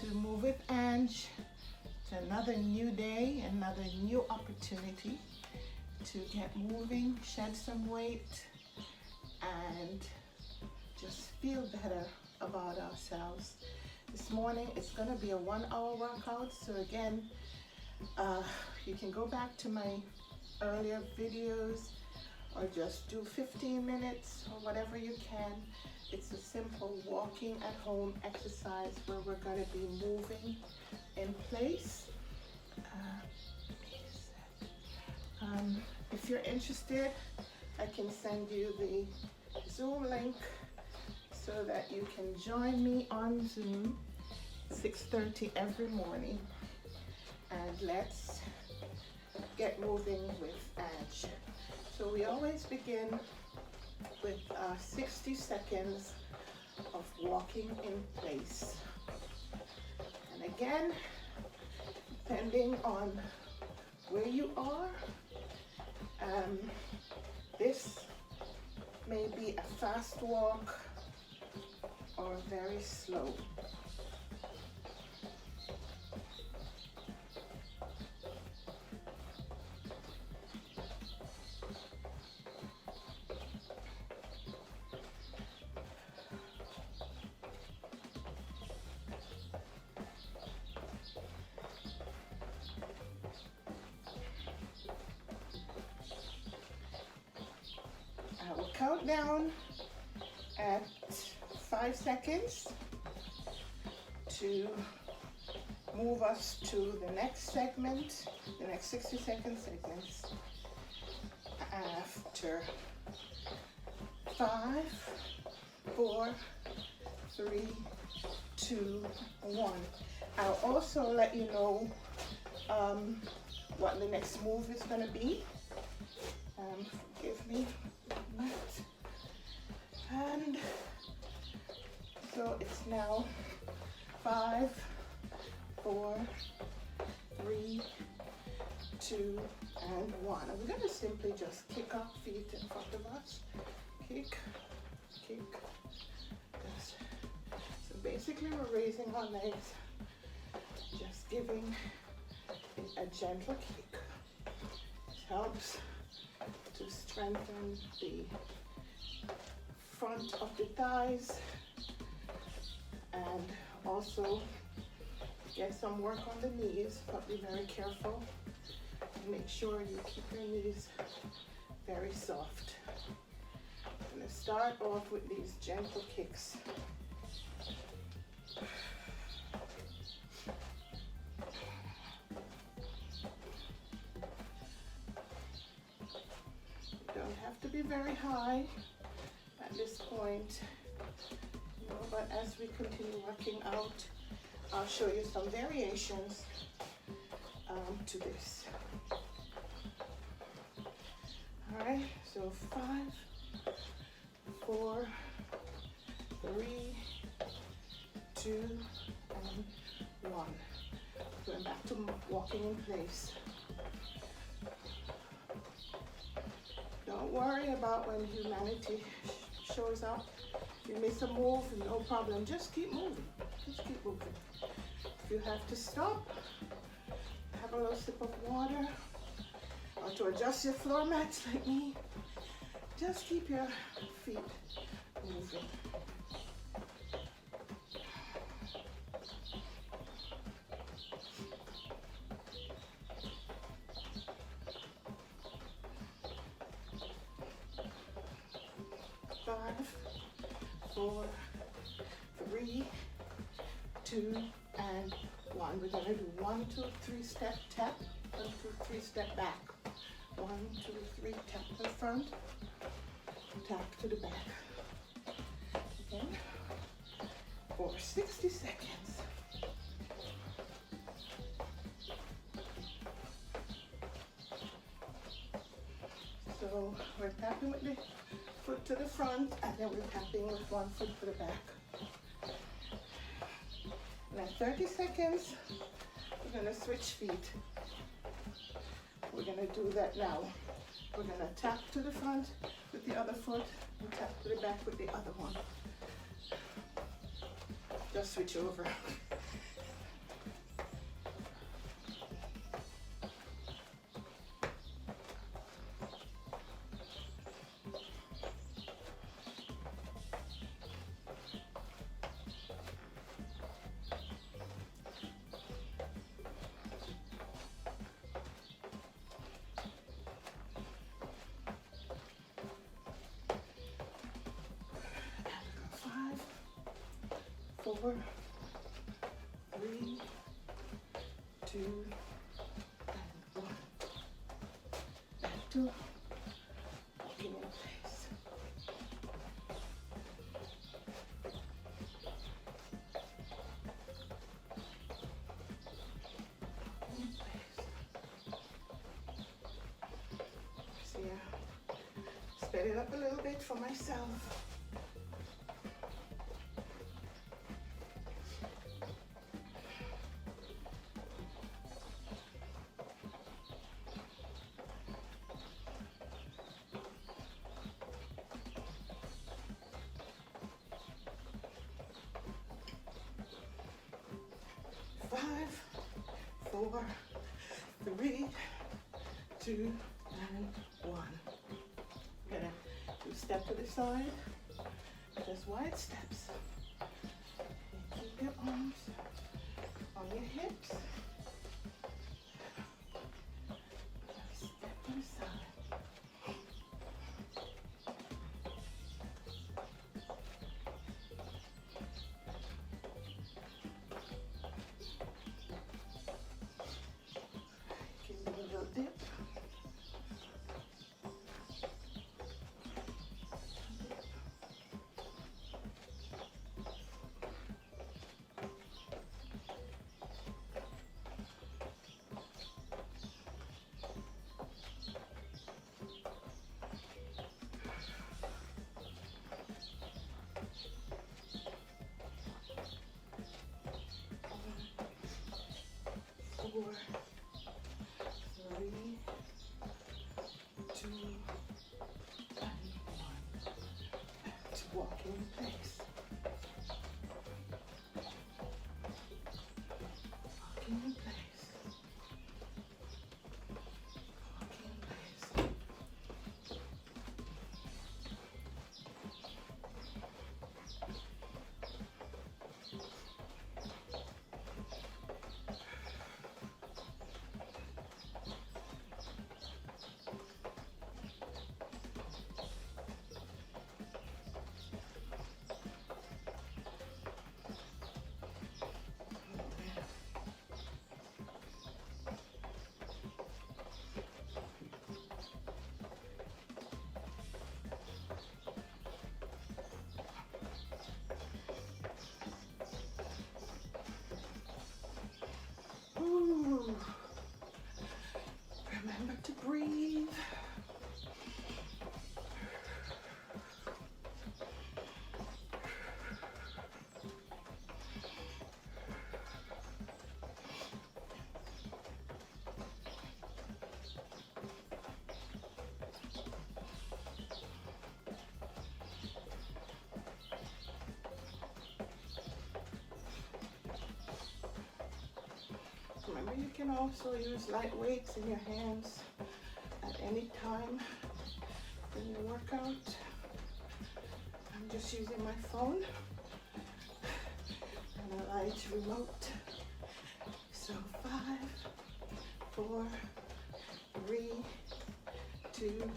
to Move with Ange. It's another new day, another new opportunity to get moving, shed some weight, and just feel better about ourselves. This morning it's going to be a 1-hour workout, so again, you can go back to my earlier videos or just do 15 minutes or whatever you can. It's a simple walking at home exercise where we're going to be moving in place. If you're interested, I can send you the Zoom link so that you can join me on Zoom 6:30 every morning, and let's get moving with Ange. So we always begin with 60 seconds of walking in place. And again, depending on where you are, this may be a fast walk or very slow. I will count down at 5 seconds to move us to the next segment, the next 60-second segments. After 5, 4, 3, 2, 1. I'll also let you know what the next move is going to be. Forgive me. And so it's now 5, 4, 3, 2, and 1. And we're going to simply just kick our feet in front of us. Kick, kick. Yes. So basically we're raising our legs, just giving it a gentle kick. It helps to strengthen the front of the thighs and also get some work on the knees, but be very careful and make sure you keep your knees very soft. I'm going to start off with these gentle kicks. Don't have to be very high at this point, but as we continue working out, I'll show you some variations to this. All right, so 5, 4, 3, 2, and 1. Going back to walking in place. Don't worry about when humanity shows up. If you miss a move, no problem. Just keep moving. Just keep moving. If you have to stop, have a little sip of water, or to adjust your floor mats like me, just keep your feet moving. Five, 4, 3, 2, and 1. We're going to do 1, 2, 3 step tap, 1, 2, 3 step back. 1, 2, 3 tap to the front, tap to the back. Again, for 60 seconds. So we're tapping with the foot to the front, and then we're tapping with one foot to the back. And at 30 seconds, we're going to switch feet. We're going to do that now. We're going to tap to the front with the other foot and tap to the back with the other one. Just switch over. 4, 3, 2, and 1. Back to walking in place. Walking in place. See, I sped it up a little bit for myself. Five, 4, 3, 2, and 1. We're gonna do step to the side, just wide steps. And keep your arms on your hips. Step to the side. Give it a little dip. 4, 3, 2, and 1. Back to walking in place. Walking in place. Walking in place. Ooh. Remember to breathe. Remember, you can also use light weights in your hands at any time in your workout. I'm just using my phone and a light remote. So 5, 4, 3, 2,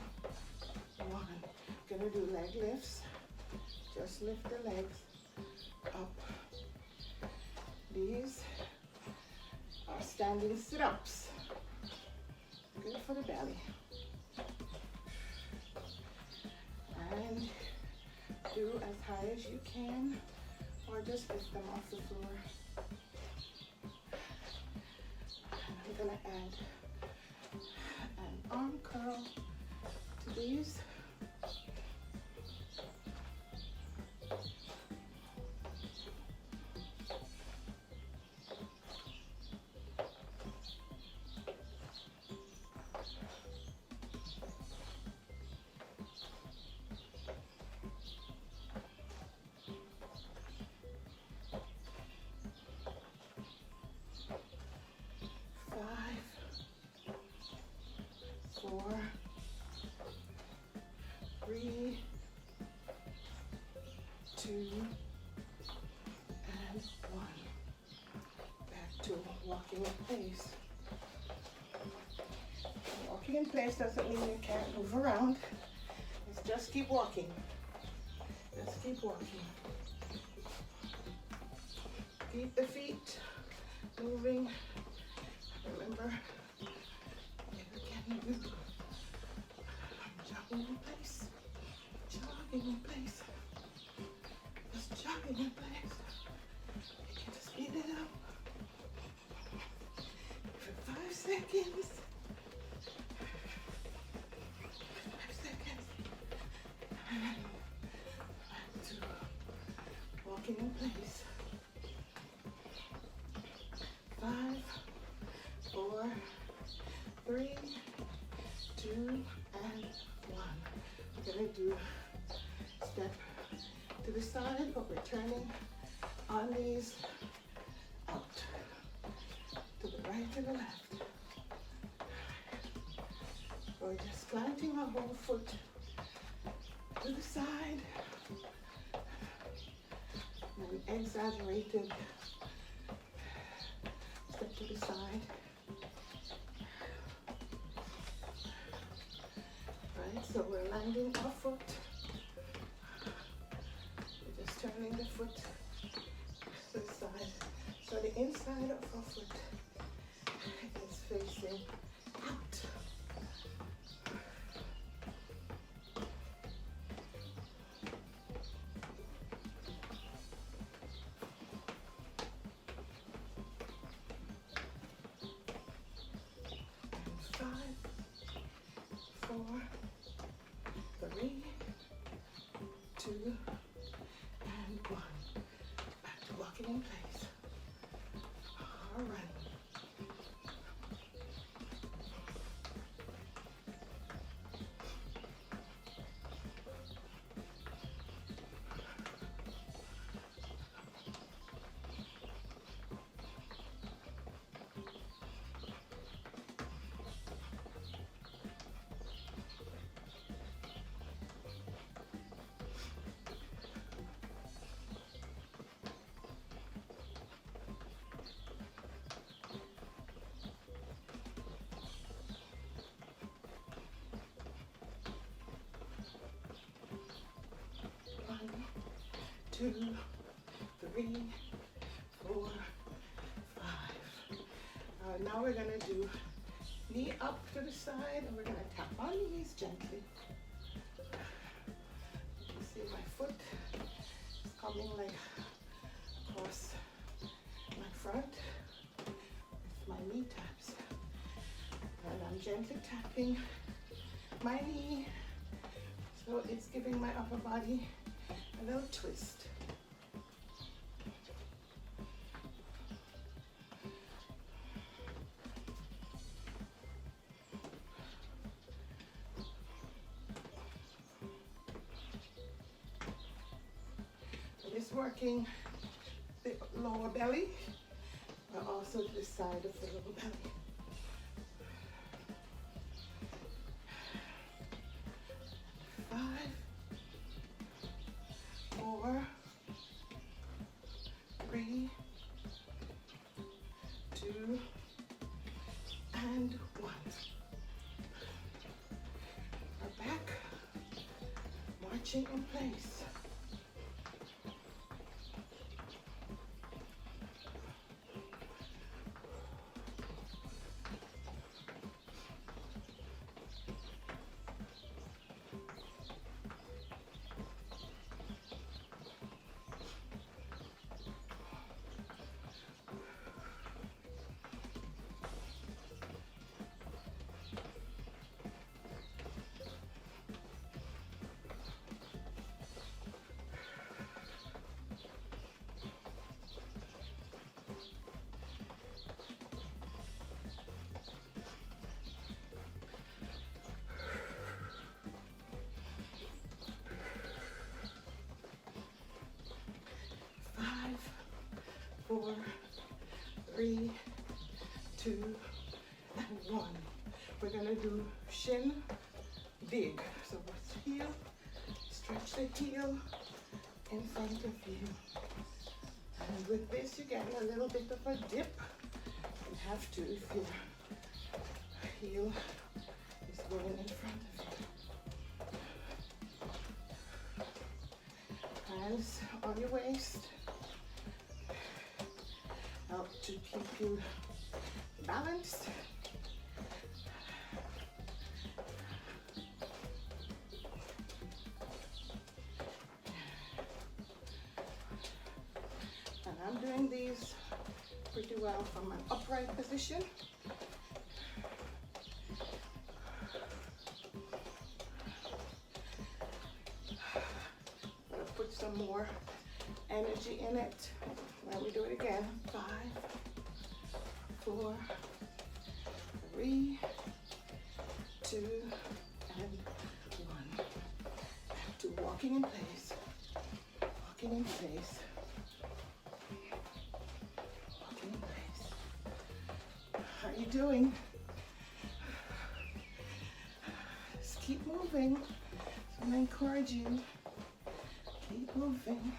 1. Gonna do leg lifts. Just lift the legs up. These are standing sit-ups. Good for the belly. And do as high as you can, or just lift them off the floor. And I'm gonna add an arm curl to these. Four, 3, 2, and 1. Back to walking in place. Walking in place doesn't mean you can't move around. It's just keep walking. Just keep walking. Keep the feet moving. Remember, never can do. Jogging in place. Jogging in place. Just jogging in place. You can speed it up for 5 seconds. 5 seconds. And back to walking in place. 5, 4, 3, 2, and 1. We're gonna do step to the side, but we're turning our knees out to the right and the left. We're just planting our whole foot to the side. An exaggerated step to the side. Right, so we're landing our foot. We're just turning the foot to the side. So the inside of our foot is facing out. In place. All right. Two, three, 4, 5. Now we're gonna do knee up to the side, and we're gonna tap our knees gently. You can see my foot is coming like across my front with my knee taps, and I'm gently tapping my knee, so it's giving my upper body a little twist. It's working the lower belly, but also the side of the lower belly. 5, 4, 3, 2, and 1. Our back marching in place. Four, 3, 2, and 1. We're gonna do shin dig. So let's heel, stretch the heel in front of you. And with this, you get a little bit of a dip. You have to if your heel is going in front of you. Hands on your waist. to keep you balanced. And I'm doing these pretty well from an upright position. Gonna put some more energy in it. Let me do it again. 5, 4, 3, 2, and 1. To walking in place. Walking in place. Walking in place. How are you doing? Just keep moving. So I encourage you. Keep moving.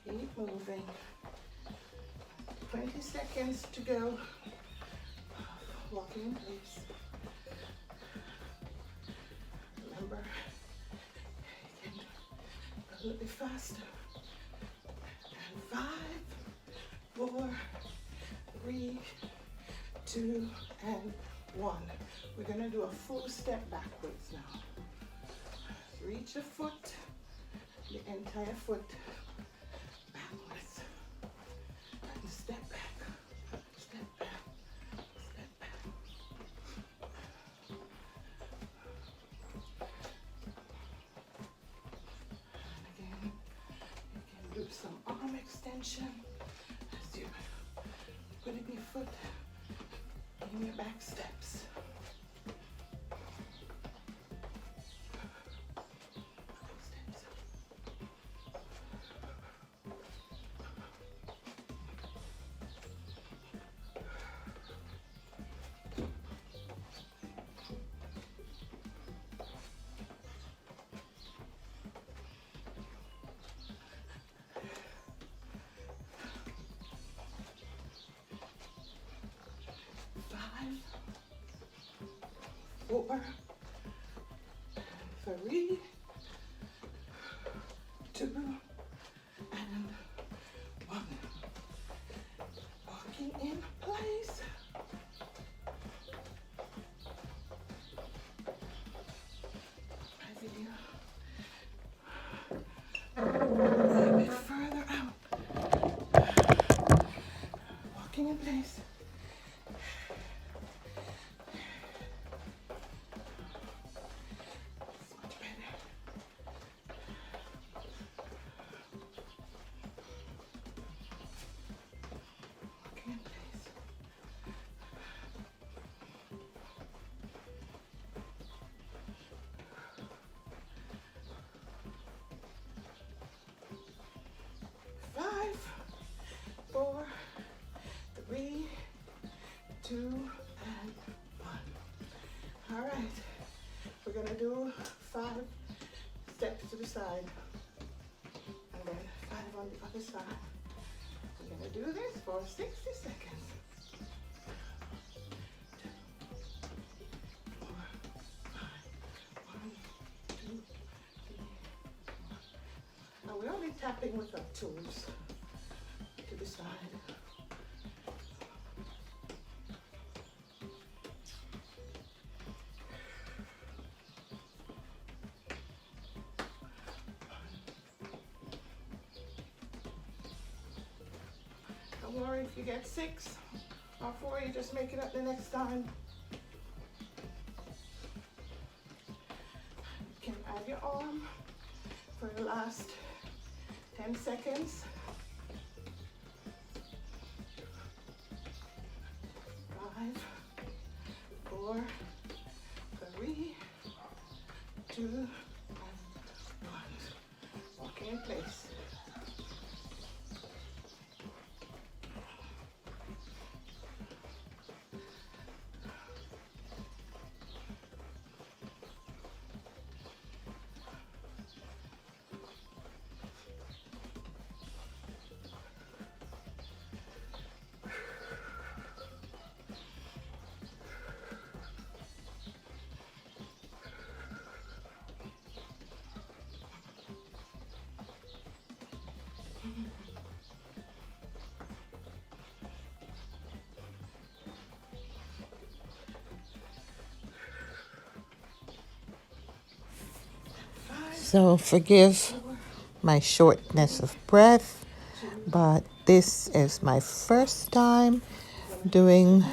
Keep moving. 20 seconds to go. Walking in place. Remember, you can go a little bit faster. And 5, 4, 3, 2, and 1. We're going to do a full step backwards now. Reach a foot, the entire foot backwards. And step back, step back, step back. And again, you can do some arm extension as you put in your foot in your back steps. Four, 3, 2, and 1. Walking in place. My video. A little bit further out. Walking in place. And 1. All right, we're gonna do 5 steps to the side and then 5 on the other side. We're gonna do this for 60 seconds. 2, 4, 5, 1, 2, 3, 4. Now we're only tapping with our toes to the side. Don't worry if you get 6 or 4, you just make it up the next time. You can add your arm for the last 10 seconds. 5, 4, 3, 2, and 1. Walking in place. So forgive my shortness of breath, but this is my first time doing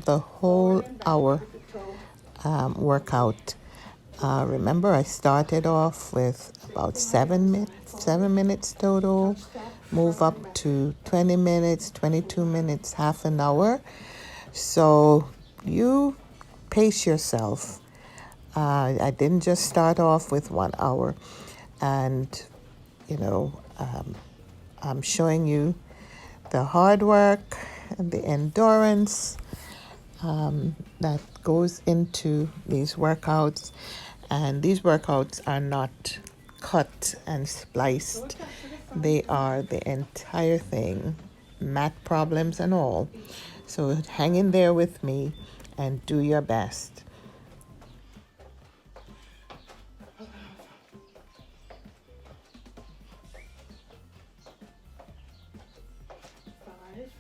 the whole hour workout. Remember, I started off with about 7 minutes total, move up to 20 minutes, 22 minutes, half an hour. So you pace yourself. I didn't just start off with 1 hour, and you know, I'm showing you the hard work and the endurance that goes into these workouts. And these workouts are not cut and spliced, they are the entire thing, math problems and all. So hang in there with me and do your best. 5,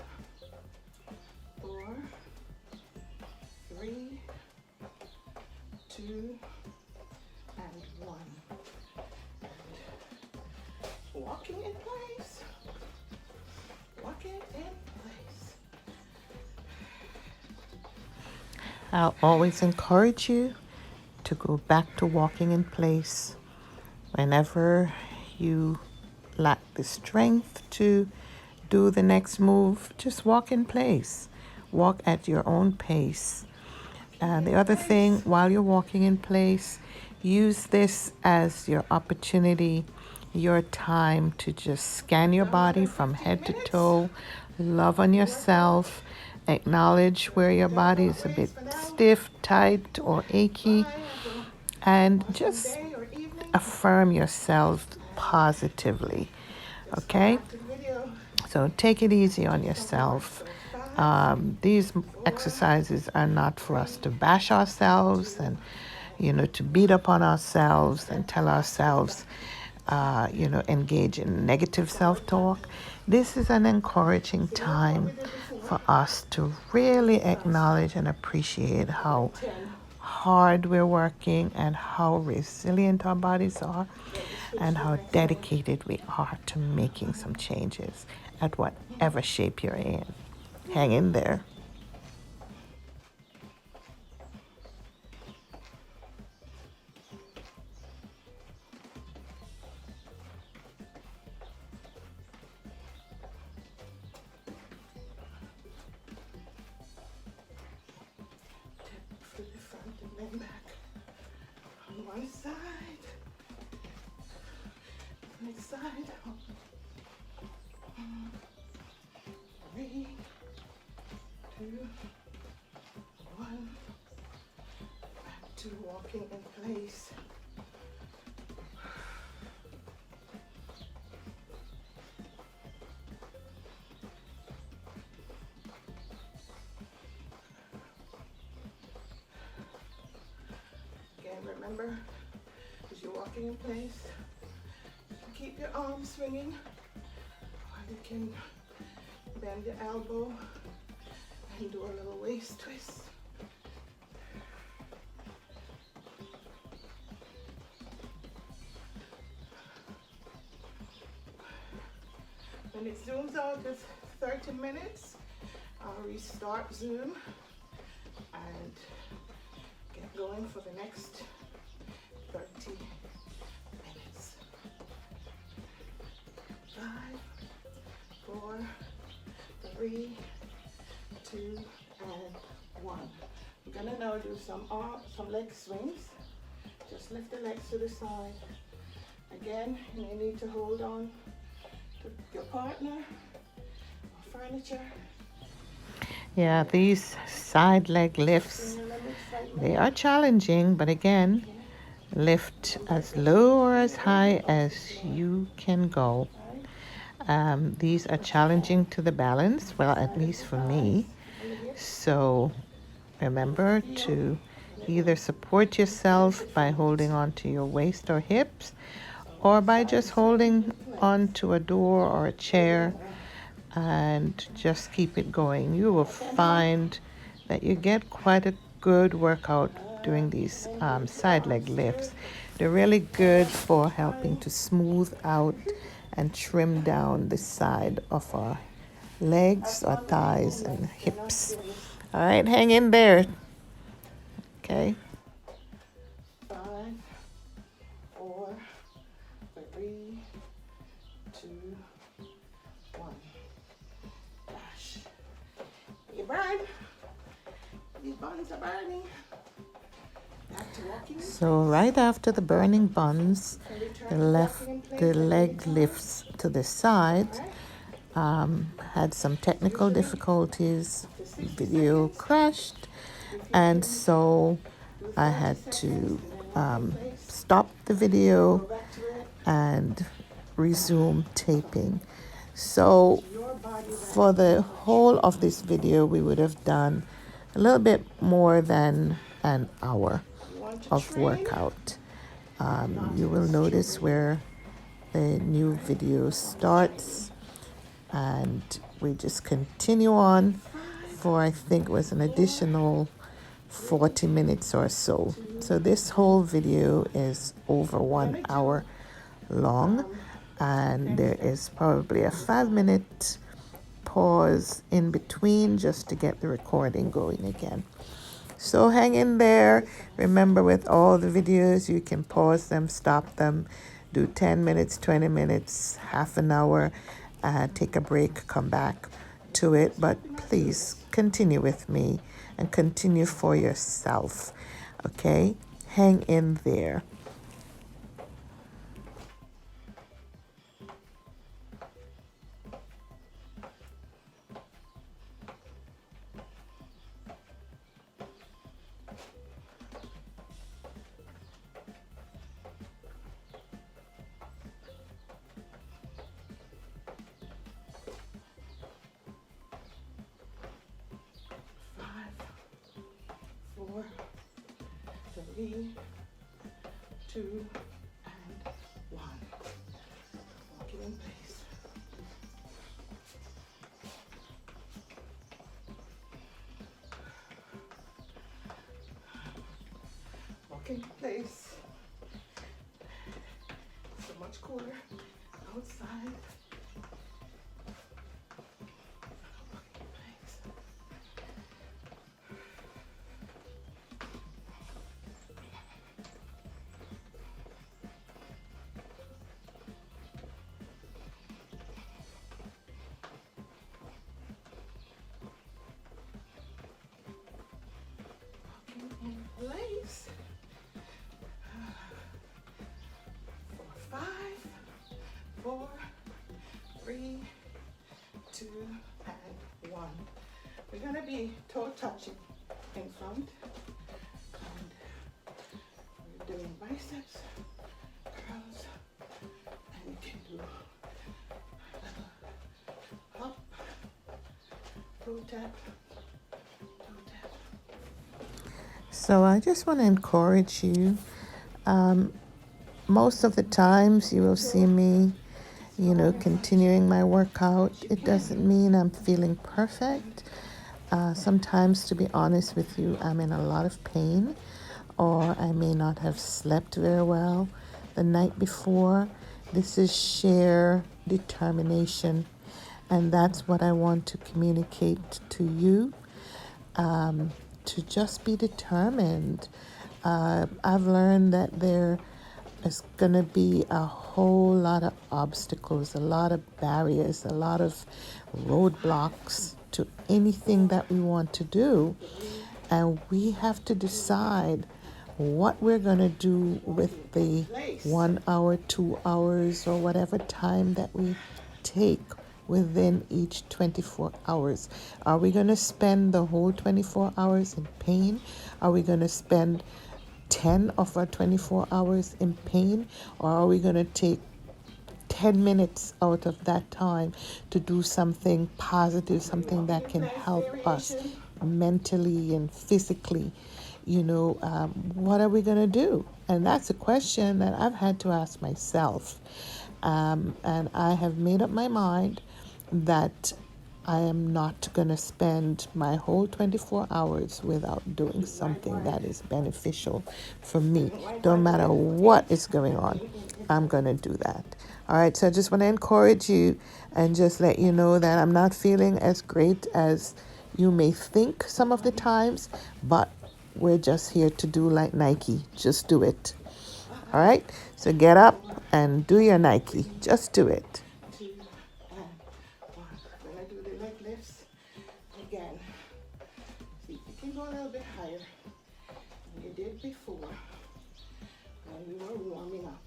4, 3, 2, and 1. And walking in place. Walking in place. I'll always encourage you to go back to walking in place whenever you lack the strength to do the next move. Just walk in place. Walk at your own pace. The other thing, while you're walking in place, use this as your opportunity, your time to just scan your body from head to toe, love on yourself, acknowledge where your body is a bit stiff, tight, or achy, and just affirm yourself positively. Okay? So take it easy on yourself. These exercises are not for us to bash ourselves and, to beat up on ourselves and tell ourselves, engage in negative self-talk. This is an encouraging time for us to really acknowledge and appreciate how hard we're working and how resilient our bodies are and how dedicated we are to making some changes at whatever shape you're in. Hang in there. Through the front and then back on one side, next side. 3, 2, 1. Back to walking in place. Again, remember, as you're walking in place, keep your arms swinging, or you can bend your elbow and do a little waist twist. When it zooms out to 30 minutes, I'll restart Zoom and get going for the next 30 minutes. 5, 4, 3, 2, and 1. I'm gonna now do some leg swings. Just lift the legs to the side. Again, you may need to hold on to your partner or furniture. Yeah, these side leg lifts, they are challenging, but again, lift as low or as high as you can go. These are challenging to the balance, well, at least for me. So remember to either support yourself by holding on to your waist or hips, or by just holding on to a door or a chair and just keep it going. You will find that you get quite a good workout doing these side leg lifts. They're really good for helping to smooth out and trim down the side of our legs, our thighs, and hips. All right, hang in there. Okay. 5, 4, 3, 2, 1. Gosh. You burn. These buns are burning. Back to walking. So right after the burning buns, the leg lifts to the side. Had some technical difficulties. Video crashed, and so I had to stop the video and resume taping. So for the whole of this video, we would have done a little bit more than an hour of workout. You will notice where the new video starts, and we just continue on for, I think it was an additional 40 minutes or so. So this whole video is over 1 hour long, and there is probably a 5-minute pause in between just to get the recording going again. So hang in there. Remember, with all the videos, you can pause them, stop them, do 10 minutes, 20 minutes, half an hour, take a break, come back to it. But please continue with me and continue for yourself. Okay? Hang in there. Four, 3, 2, and 1. Walking in place. Walking in place. So much cooler outside. Place. 5, 4, 3, 2, and 1. We're going to be toe touching in front, and we're doing biceps, curls, and you can do a hop, toe tap. So I just want to encourage you. Most of the times you will see me, continuing my workout. It doesn't mean I'm feeling perfect. Sometimes, to be honest with you, I'm in a lot of pain, or I may not have slept very well the night before. This is sheer determination, and that's what I want to communicate to you. To just be determined. I've learned that there is going to be a whole lot of obstacles, a lot of barriers, a lot of roadblocks to anything that we want to do. And we have to decide what we're going to do with the 1 hour, 2 hours, or whatever time that we take within each 24 hours. Are we going to spend the whole 24 hours in pain? Are we going to spend 10 of our 24 hours in pain? Or are we going to take 10 minutes out of that time to do something positive, something that can help us mentally and physically? What are we going to do? And that's a question that I've had to ask myself. And I have made up my mind that I am not going to spend my whole 24 hours without doing something that is beneficial for me. Don't matter what is going on, I'm going to do that. All right, so I just want to encourage you and just let you know that I'm not feeling as great as you may think some of the times, but we're just here to do like Nike. Just do it. All right, so get up and do your Nike. Just do it. 2 and 1. When I do the leg lifts again, see if you can go a little bit higher than you did before when we were warming up.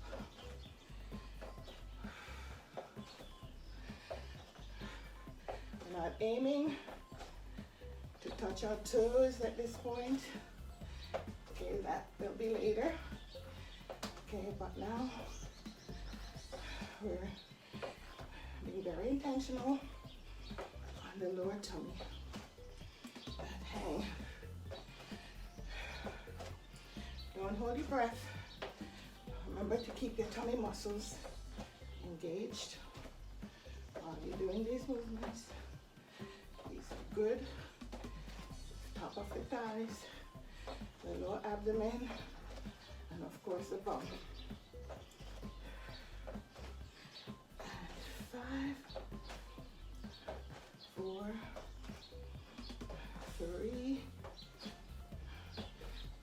We're not aiming to touch our toes at this point. Okay, that will be later. Okay, but now we're being very intentional on the lower tummy. That hang. Don't hold your breath. Remember to keep your tummy muscles engaged while you're doing these movements. These are good. Top of the thighs, the lower abdomen, and of course the bum. 5, 4, 3,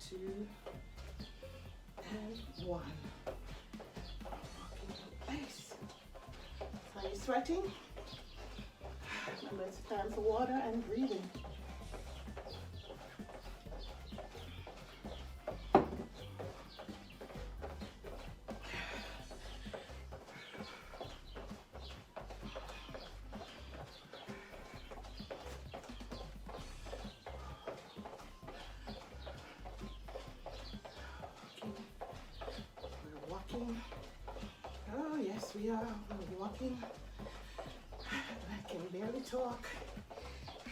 2, and 1. Walking in place. Are you sweating? Remember, it's time for water and breathing. Oh, yes, we are. We're walking. I can barely talk.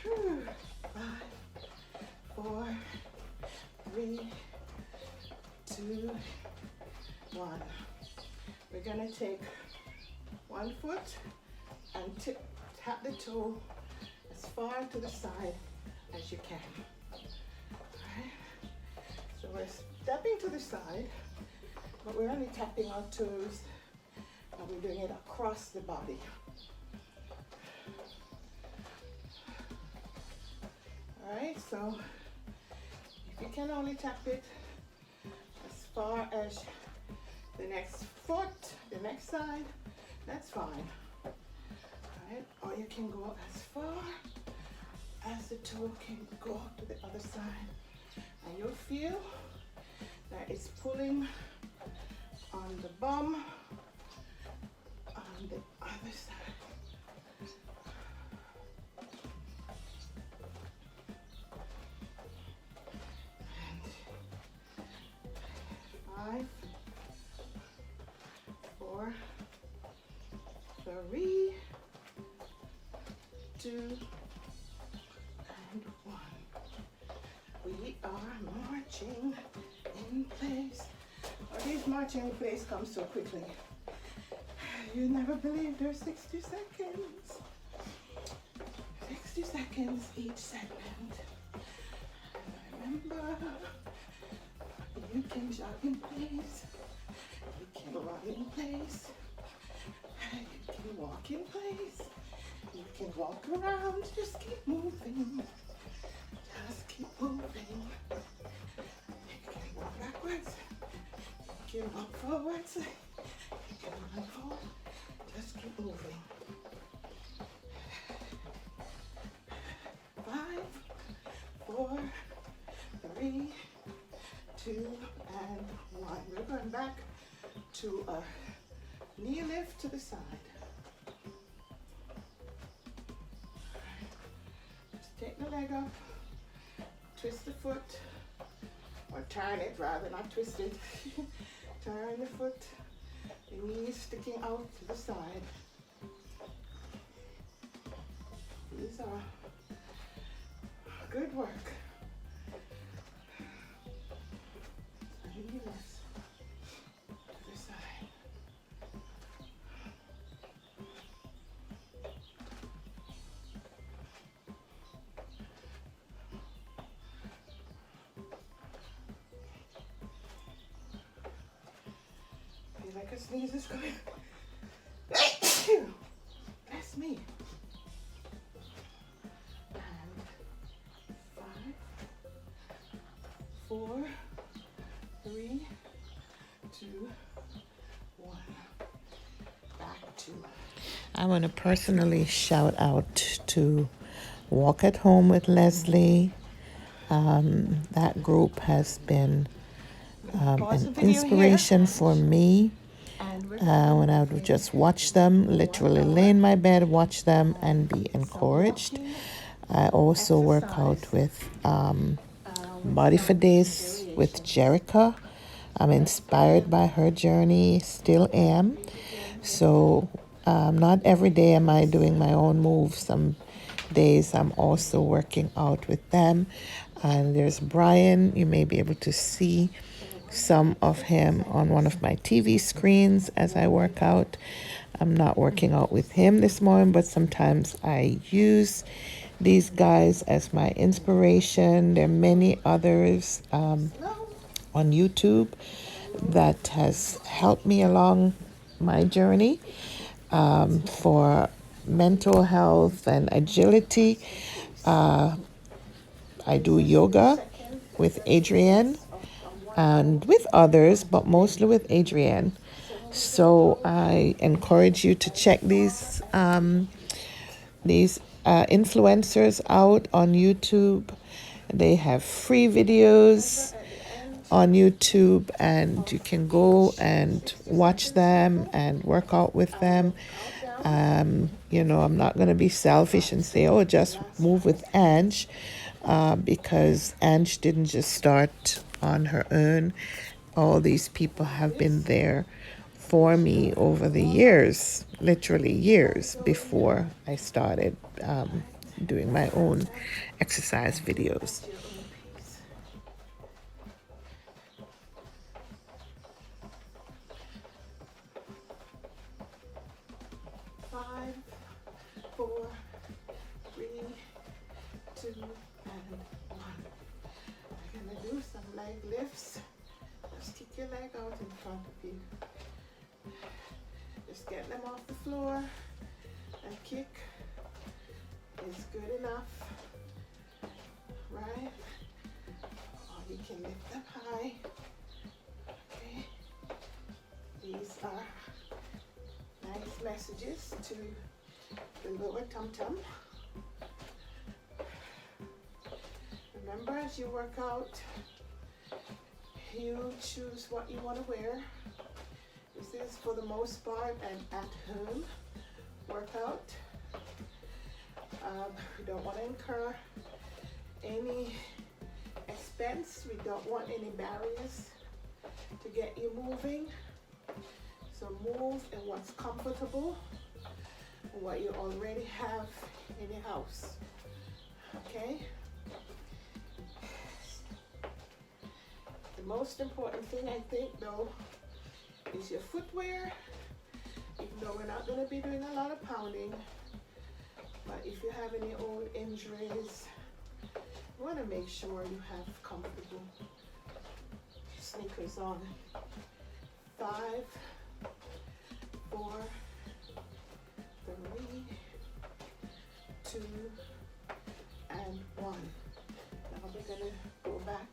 5, 4, 3, 2, 1. We're going to take one foot and tap the toe as far to the side as you can. Alright? So we're stepping to the side, but we're only tapping our toes, and we're doing it across the body. Alright, so if you can only tap it as far as the next foot, the next side, that's fine. Alright, or you can go as far as the toe can go to the other side, and you'll feel that it's pulling on the bum on the other side. And 5, 4, 3, 2, and 1. We are marching in place. Oh, these marching in place come so quickly. You never believe there's 60 seconds. 60 seconds each segment. And remember, you can jog in place. You can run in place. You can walk in place. You can walk around. Just keep moving. Just keep moving. You can walk backwards. You can walk forwards. You can run forward. Just keep moving. 5, 4, 3, 2, and 1. We're going back to a knee lift to the side. Just take the leg up, twist the foot, or turn it rather, not twist it. Turn the foot, the knees sticking out to the side. These are good work. Knee lifts to the side. sneeze is coming. Bless me. And 5, 4, 3, 2, 1. Back to. I want to personally shout out to Walk at Home with Leslie. That group has been an inspiration for me. When I would just watch them, literally lay in my bed, watch them, and be encouraged. I also work out with Body for Days with Jerica. I'm inspired by her journey, still am. So not every day am I doing my own moves. Some days I'm also working out with them. And there's Brian. You may be able to see some of him on one of my TV screens as I work out. I'm not working out with him this morning, but sometimes I use these guys as my inspiration. There are many others on YouTube that has helped me along my journey for mental health and agility. I do yoga with Adrienne and with others, but mostly with Adrienne. So I encourage you to check these influencers out on YouTube. They have free videos on YouTube, and you can go and watch them and work out with them. I'm not going to be selfish and say, oh, just move with Ange, because Ange didn't just start on her own. All these people have been there for me over the years, literally years before I started doing my own exercise videos. 5, 4, 3, 2, and 1. We're gonna do some leg lifts. Just kick your leg out in front of you. Just get them off the floor and kick is good enough, right? Or you can lift them high. Okay. These are nice messages to the lower tum-tum. Remember, as you work out, you choose what you want to wear. This is for the most part an at-home workout. We don't want to incur any expense. We don't want any barriers to get you moving. So move in what's comfortable, what you already have in your house. Okay? The most important thing, I think, though, is your footwear. Even though we're not going to be doing a lot of pounding, but if you have any old injuries, you want to make sure you have comfortable sneakers on. 5, 4, 3, 2, and 1. Now we're going to go back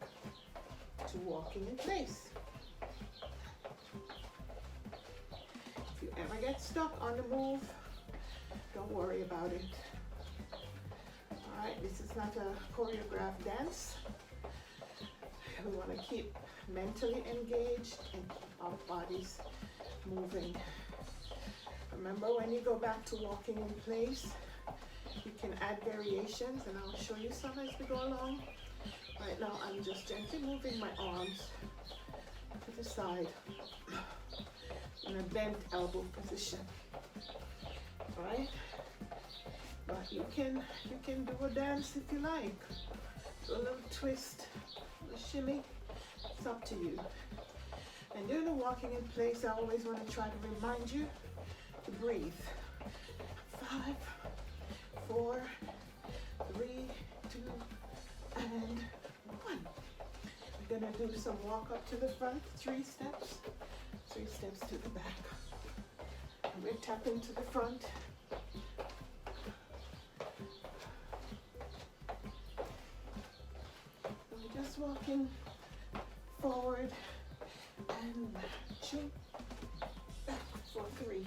to walking in place. If you ever get stuck on the move, don't worry about it. Alright, this is not a choreographed dance. We want to keep mentally engaged and keep our bodies moving. Remember, when you go back to walking in place, you can add variations, and I'll show you some as we go along. Right now, I'm just gently moving my arms to the side in a bent elbow position. Right? But you can do a dance if you like. Do a little twist, a shimmy. It's up to you. And during the walking in place, I always want to try to remind you to breathe. 5, 4, 3, 2, and 1. We're gonna do some walk up to the front, 3 steps. 3 steps to the back. And we're tapping to the front. And we're just walking forward and 2, back for 3.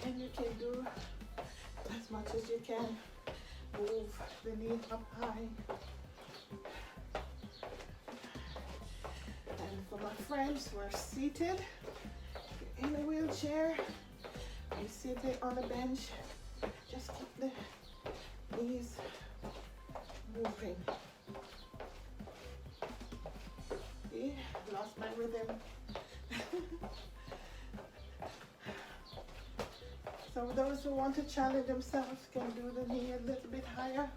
And you can do as much as you can. Move the knee up high. And for my friends who are seated, in a wheelchair, you seated on a bench, just keep the knees moving. See, lost my rhythm. So those who want to challenge themselves can do the knee a little bit higher.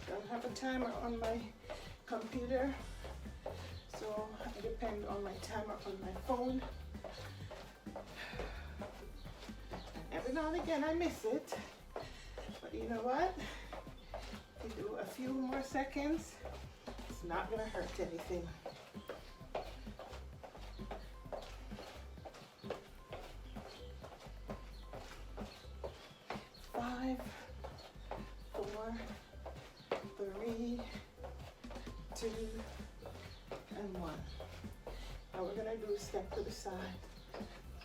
Don't have a timer on my computer, so I depend on my timer on my phone. Every now and again I miss it, but you know what? If you do a few more seconds, it's not gonna hurt anything. 5, 4, 3, 2, and 1. Now we're gonna do a step to the side.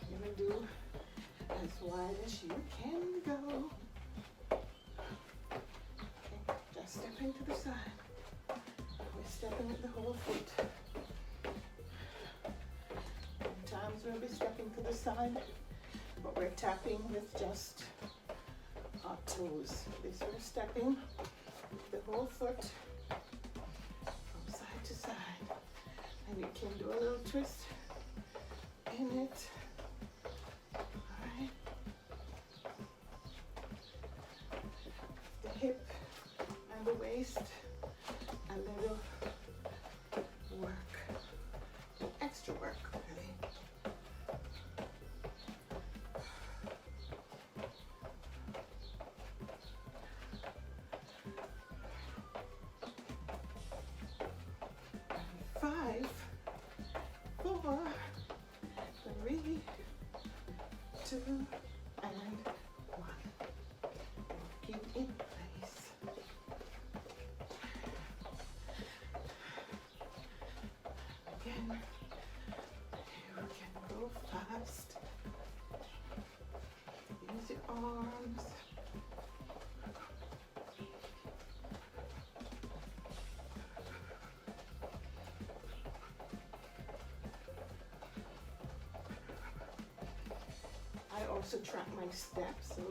We're gonna do as wide as you can go. Okay, just stepping to the side. We're stepping with the whole foot. Sometimes we'll be stepping to the side, but we're tapping with just our toes. This we're stepping with the whole foot from side to side. And you can do a little twist in it. Hip and the waist, a little work, extra work really. And 5, 4, 3, 2, and 1. Keep in place. Again, you can go fast. Use your arms. I also track my steps, so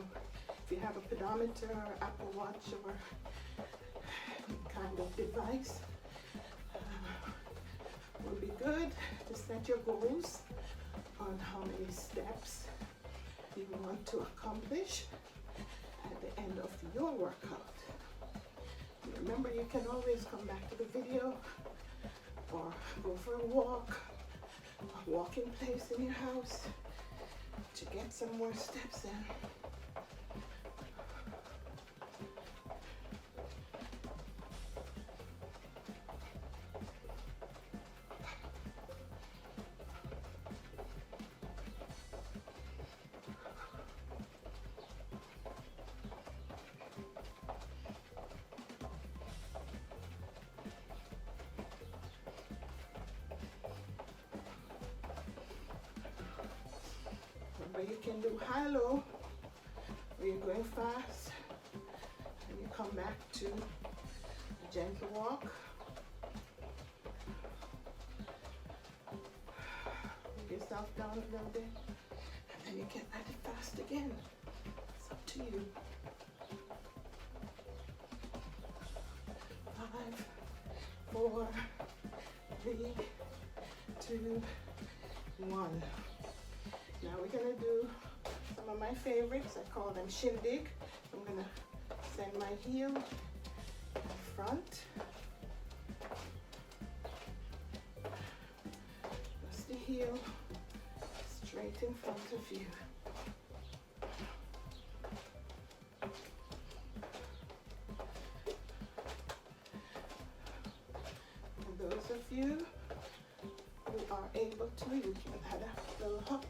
if you have a pedometer or Apple Watch or any kind of device, would be good to set your goals on how many steps you want to accomplish at the end of your workout. Remember, you can always come back to the video or go for a walk, a walking place in your house to get some more steps in. Remember, you can do high-low, where you're going fast, and you come back to a gentle walk. Bring yourself down a little bit, and then you can add it fast again. It's up to you. 5, 4, 3, 2, 1. Now we're gonna do some of my favorites. I call them shindig. I'm gonna send my heel in front. heel straight in front of you. For those of you who are able to, you can add a little hop.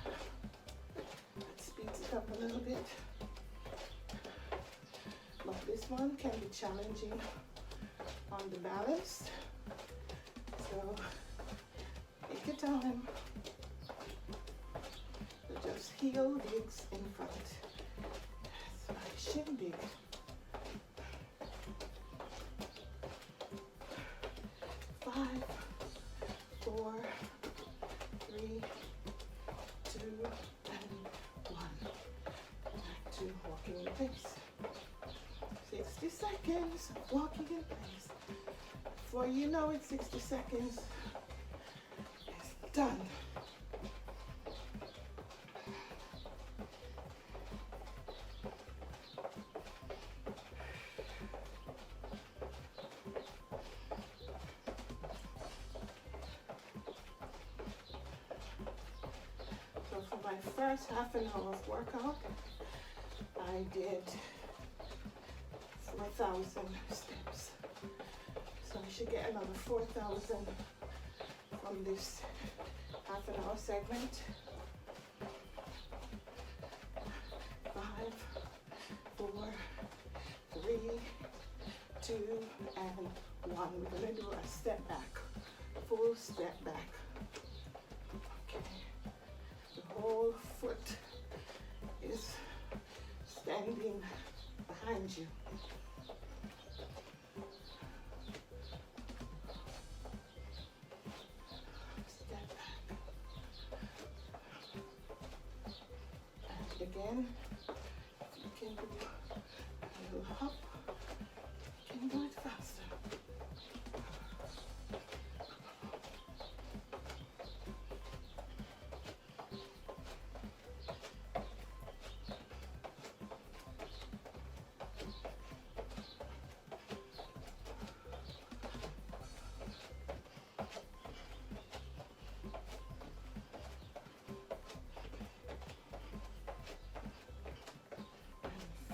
That speeds it up a little bit. But this one can be challenging on the balance. So take your time. So just heel digs in front. That's my shin dig. 5, 4, 3, 2, and 1. Back to walking in place. 60 seconds of walking in place. Before you know it, 60 seconds is done. So for my first half an hour of workout, I did 4,000 steps. So I should get another 4,000 from this half an hour segment. 5, 4, 3, 2, and 1. We're going to do a step back, full step back. Okay. The whole foot is standing behind you. Step back. And again, you can do a little hop. You can do it faster.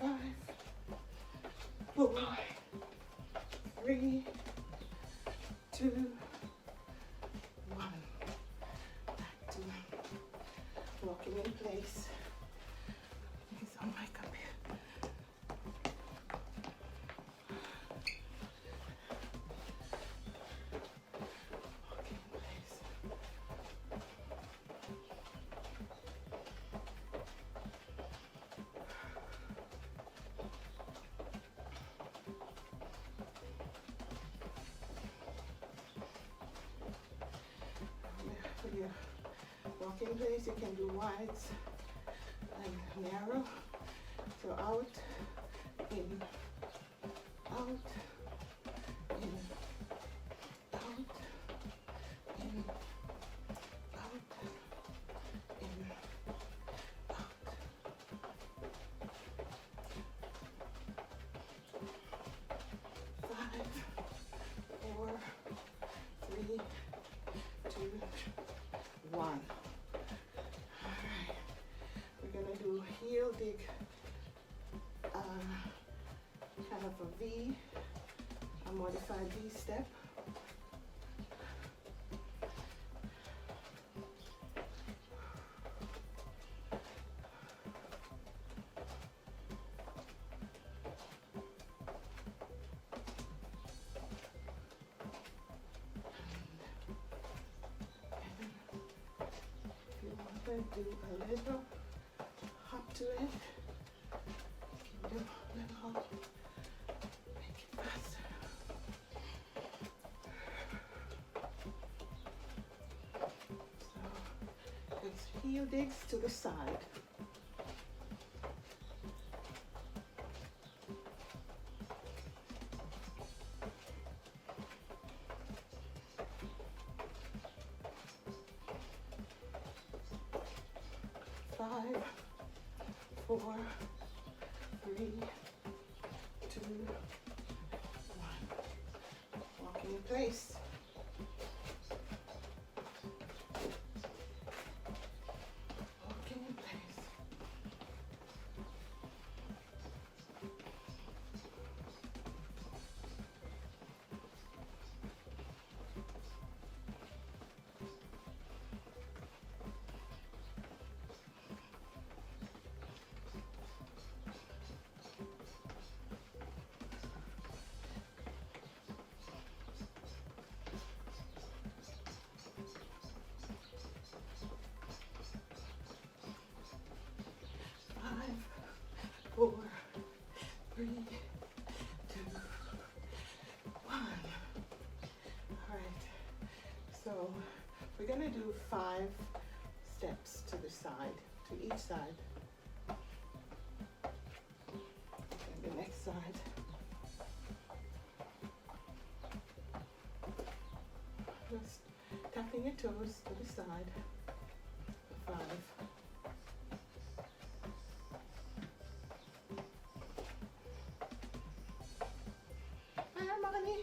Five, 4, 3, 2, 1. Back to walking in place. It's on my cup here. Walking in place. For your walking place, you can do wides and narrow. So out, in, out, in, out, in, out, in, out. 5, 4, 3, 2, 1. All right. We're gonna do heel dig, kind of a V, a modified V step. Do a little hop to it. You can do a little hop. Make it faster. So it's heel digs to the side. Five, 4, 3, 2, 1. Walking in place. do 5 steps to the side, to each side. And the next side. Just tapping your toes to the side. 5. Harmony.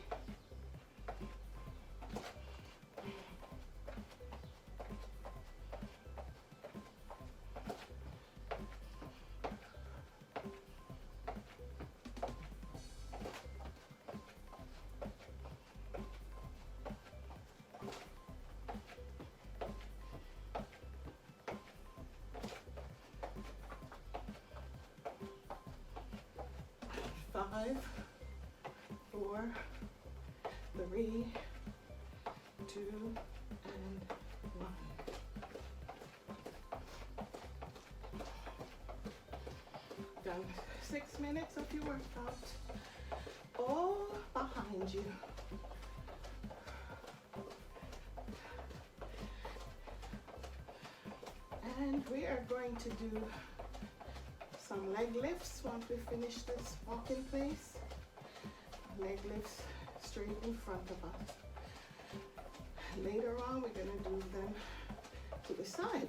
5, 4, 3, 2, and 1. Done 6 minutes of your workout, all behind you. And we are going to do some leg lifts once we finish this walk in place. Leg lifts straight in front of us. Later on, we're going to do them to the side.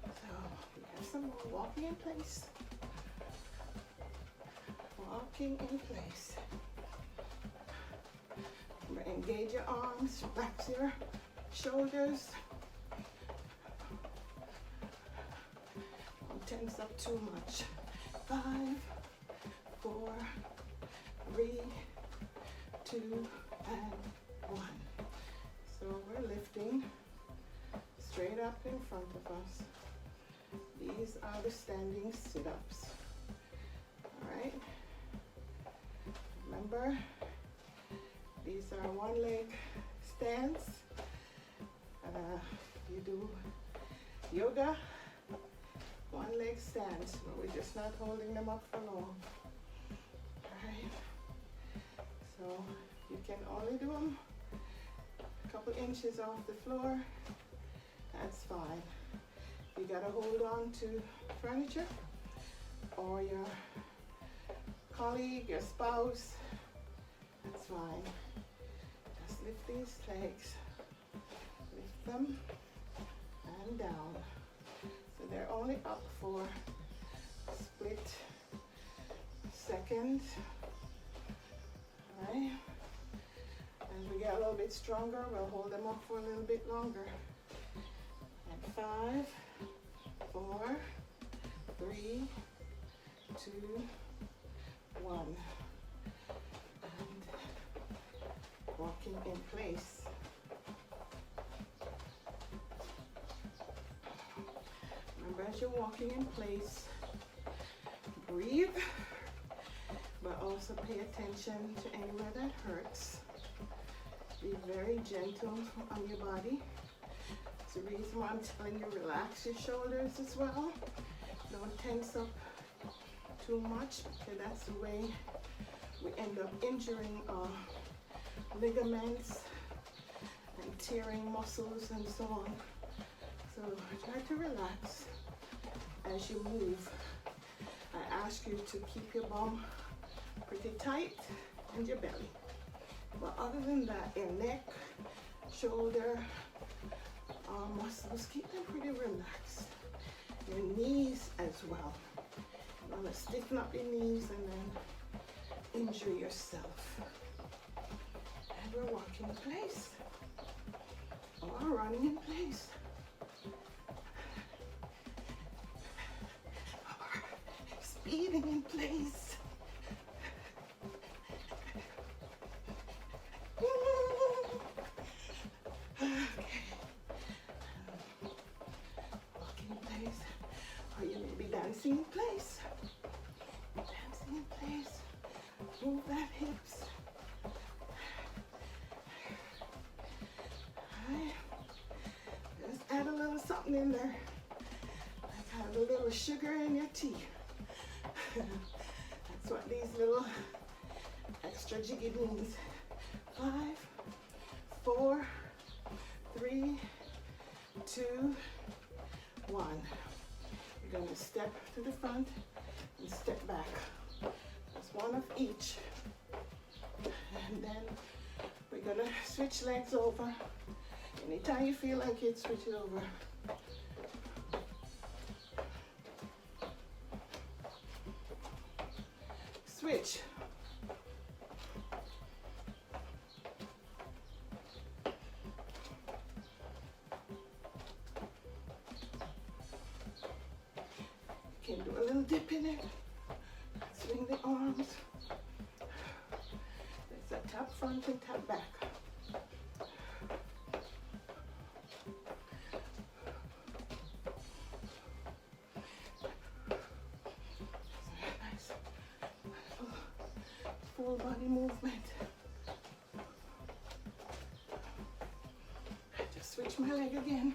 So we have some more walking in place. Walking in place. Remember, engage your arms, relax your shoulders. Don't tense up too much. 5, 4, 3, 2, and 1. So we're lifting straight up in front of us. These are the standing sit-ups. All right. Remember, these are one leg stands. You do yoga, one leg stands, but we're just not holding them up for long. All right. So you can only do them a couple inches off the floor. That's fine. You gotta hold on to furniture or your colleague, your spouse. That's fine. Just lift these legs. Lift them and down. So they're only up for a split second. All right. As we get a little bit stronger, we'll hold them up for a little bit longer. And 5, 4, 3, 2, 1. And walking in place. Remember, as you're walking in place, breathe, but also pay attention to anywhere that hurts. Be very gentle on your body. It's the reason why I'm telling you relax your shoulders as well. Don't tense up too much, because that's the way we end up injuring our ligaments and tearing muscles and so on. So try to relax as you move. I ask you to keep your bum pretty tight and your belly. But other than that, your neck, shoulder, arm muscles, keep them pretty relaxed. Your knees as well. You want to stiffen up your knees and then injure yourself. And we're walking in place or running in place. Or speeding in place. Dancing in place. Dancing in place. Move that hips. Alright. Just add a little something in there. Like have a little sugar in your tea. That's what these little extra jiggy means. 5, 4, 3, 2, 1. You're going to step to the front and step back. That's one of each. And then we're going to switch legs over. Anytime you feel like it, switch it over. Switch. You can do a little dip in it. Swing the arms. There's a tap front and tap back. Nice full body movement. Just switch my leg again.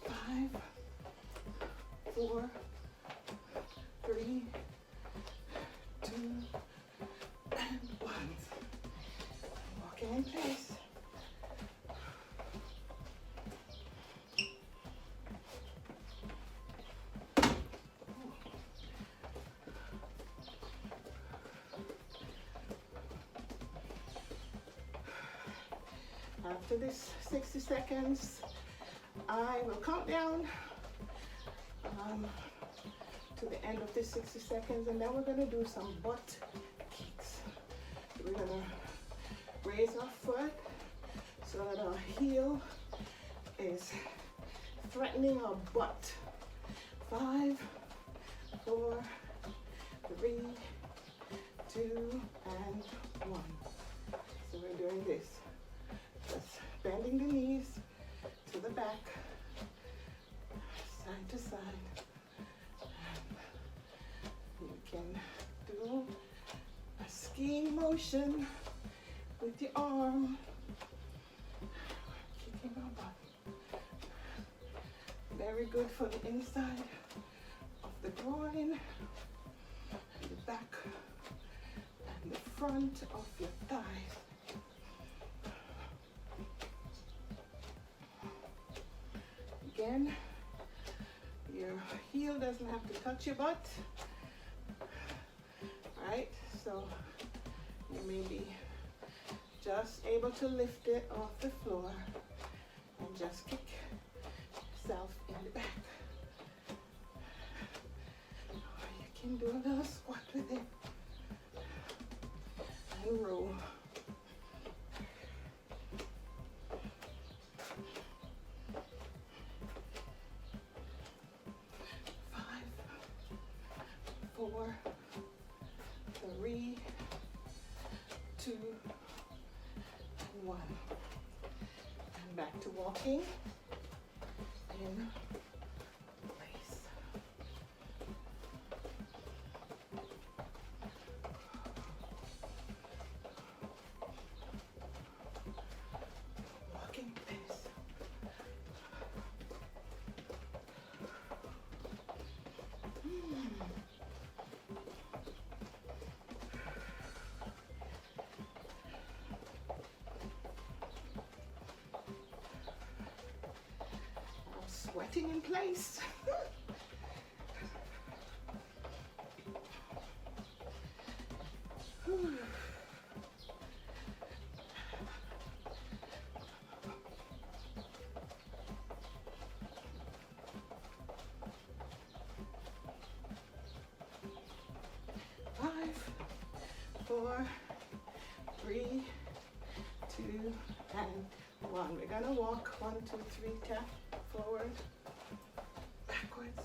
5, 4, 3, 2, and 1. Walking in place. After this 60 seconds, I will count down to the end of this 60 seconds, and then we're going to do some butt kicks. We're going to raise our foot so that our heel is threatening our butt. 5, 4, 3, 2, and 1. So we're doing this. Just bending the knees to the back, side to side. And you can do a skiing motion with your arm, kicking our butt. Very good for the inside of the groin, and the back, and the front of your thighs. Again, your heel doesn't have to touch your butt, right? So you may be just able to lift it off the floor and just kick yourself in the back. Or you can do a little squat with it and roll. 4, 3, 2, and 1. And back to walking in place. Walking pace. Sweating in place. 5, 4, 3, 2, and 1. We're gonna walk 1, 2, 3, tap forward, backwards.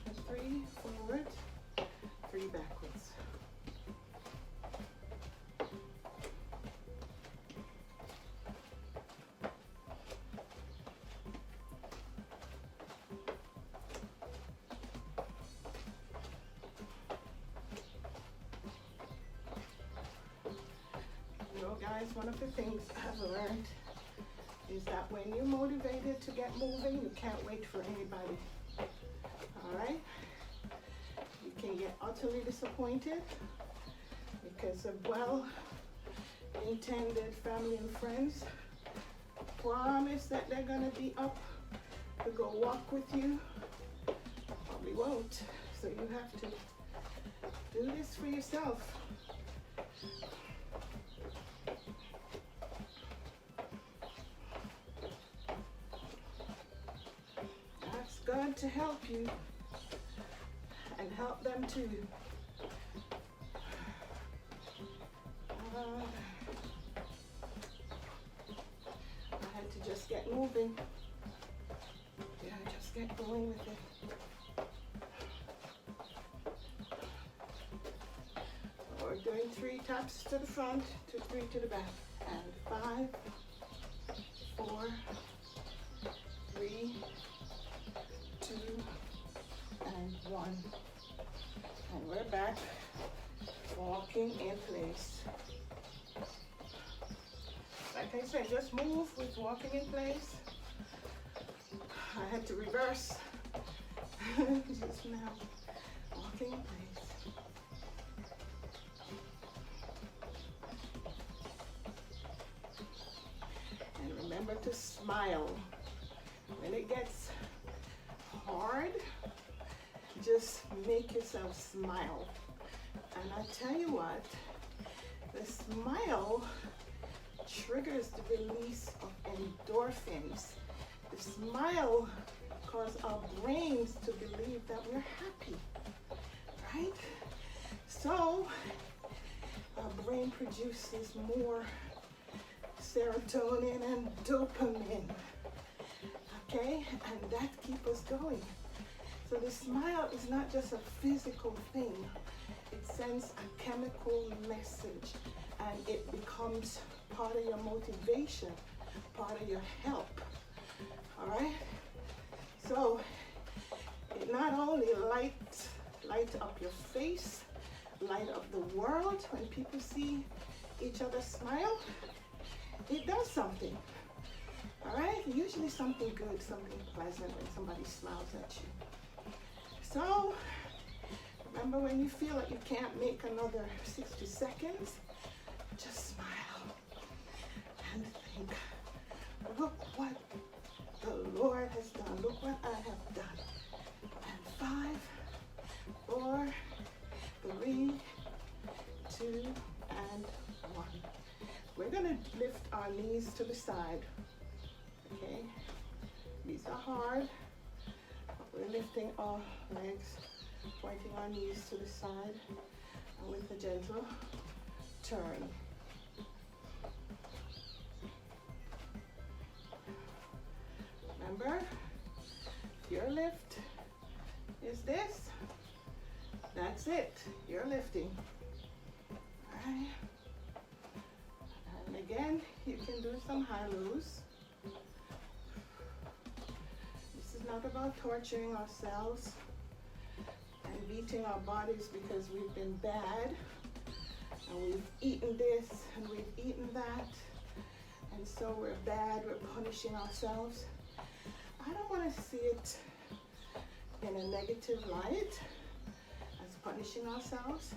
And 3 forward, 3 backwards. guys, one of the things I've learned is that when you're motivated to get moving, you can't wait for anybody. All right? You can get utterly disappointed because of well-intended family and friends promise that they're gonna be up to go walk with you. Probably won't. So you have to do this for yourself. Ask God to help you and help them too. I had to just get moving. Yeah, just get going with it. We're doing 3 taps to the front, 2, 3 to the back, and 5, 4, 3, 2, and 1. And we're back, walking in place. Like I said, just move with walking in place. I had to reverse just now, walking in place. And remember to smile. When it gets hard, just make yourself smile. And I tell you what, the smile triggers the release of endorphins. The smile causes our brains to believe that we're happy, right? So our brain produces more serotonin and dopamine, okay? And that keeps us going. So the smile is not just a physical thing. It sends a chemical message and it becomes part of your motivation, part of your help, all right? So it not only light up your face, light up the world. When people see each other smile, it does something, all right? Usually something good, something pleasant when somebody smiles at you. So remember, when you feel like you can't make another 60 seconds, just smile and think, look what the Lord has done. Look what I have done. And 5, 4, 3, 2, and 1. We're gonna lift our knees to the side, okay? These are hard. We're lifting our legs, pointing our knees to the side, and with a gentle turn. Remember, your lift is this. That's it. You're lifting. All right. And again, you can do some high-lows. This is not about torturing ourselves and beating our bodies because we've been bad and we've eaten this and we've eaten that, and so we're bad, we're punishing ourselves. I don't want to see it in a negative light as punishing ourselves.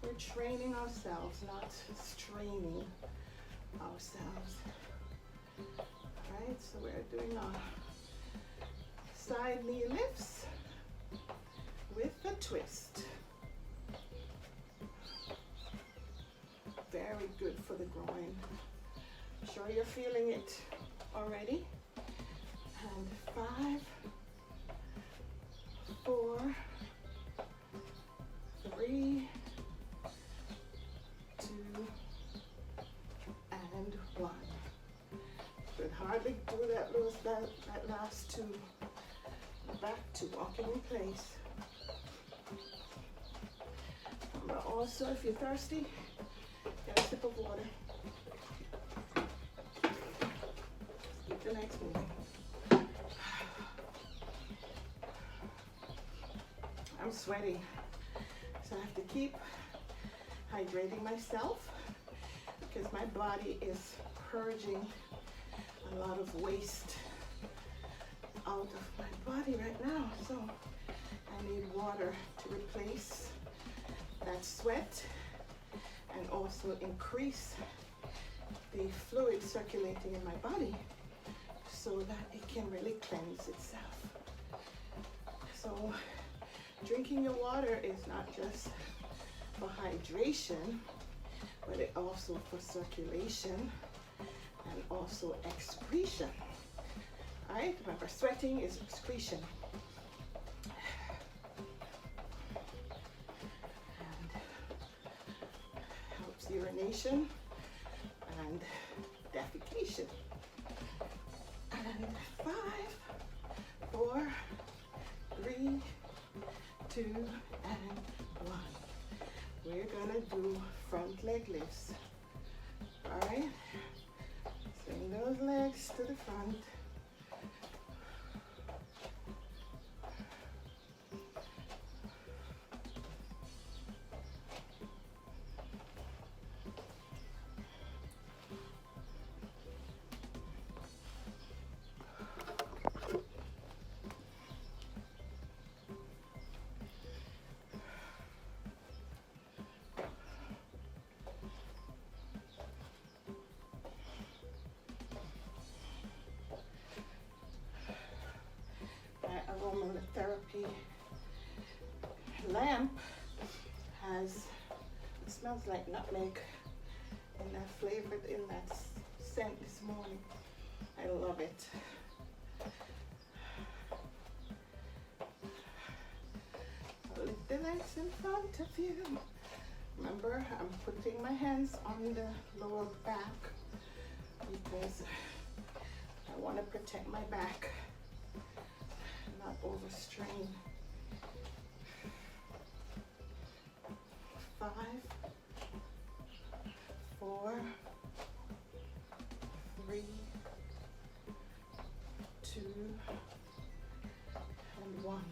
We're training ourselves, not straining ourselves. All right, so we're doing our side knee lifts with a twist. Very good for the groin. I'm sure you're feeling it already. And 5, 4, 3, 2, and 1. Could hardly do that last 2. Back to walking in place. But also, if you're thirsty, get a sip of water. Keep the legs moving. I'm sweating, so I have to keep hydrating myself. because my body is purging a lot of waste out of my body right now. So I need water to replace that sweat and also increase the fluid circulating in my body so that it can really cleanse itself. So drinking your water is not just for hydration, but it also for circulation and also excretion. All right, remember, sweating is excretion. And helps urination and defecation. And 5, 4, 3, 2, and 1. We're gonna do front leg lifts. All right, swing those legs to the front. Aromatherapy lamp it smells like nutmeg, and I flavored in that scent this morning. I love it. So lift the legs in front of you. Remember, I'm putting my hands on the lower back because I want to protect my back, not overstrain. 5, 4, 3, 2, and 1.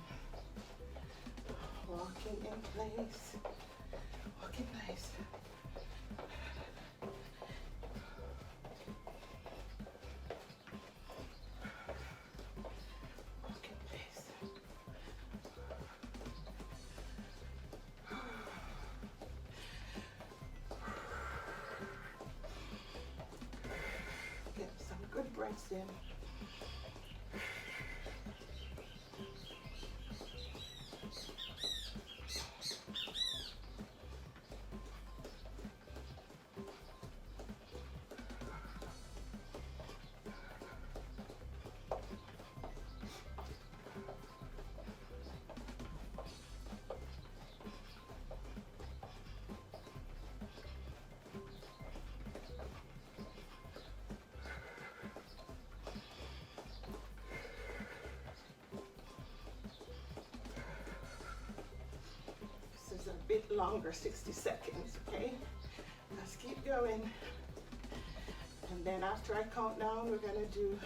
Walking in place. Walk in place. Breaths in. A bit longer, 60 seconds, okay? Let's keep going. And then after I count down, we're gonna do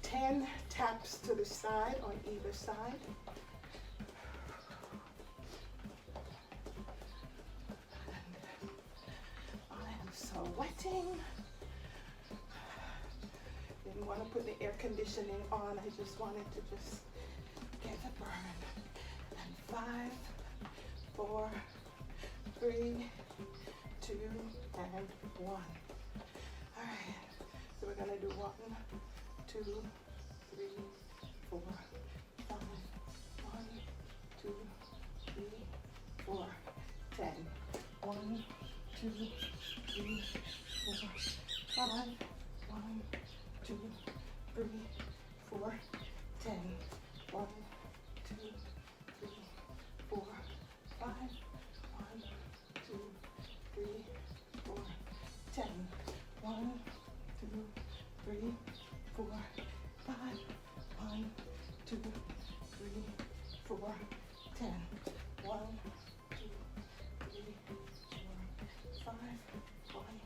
10 taps to the side on either side. And I am sweating. Didn't want to put the air conditioning on. I just wanted to just get the burn. And 5, 4, 3, 2, and 1. All right, so we're gonna do 1, 2, 3, 4, 5, 1, 2, 3, 4, 10. 1, 2, 3, 4, 5, 1, 2, 3, 4, 10. 1, 2, 3, 4, 5, 1, 2, 3, 4, 10. 1, 2, 3, 4, 5, 1, 2, 3, 4, 10. 1, 2, 3, 4, 5, 1,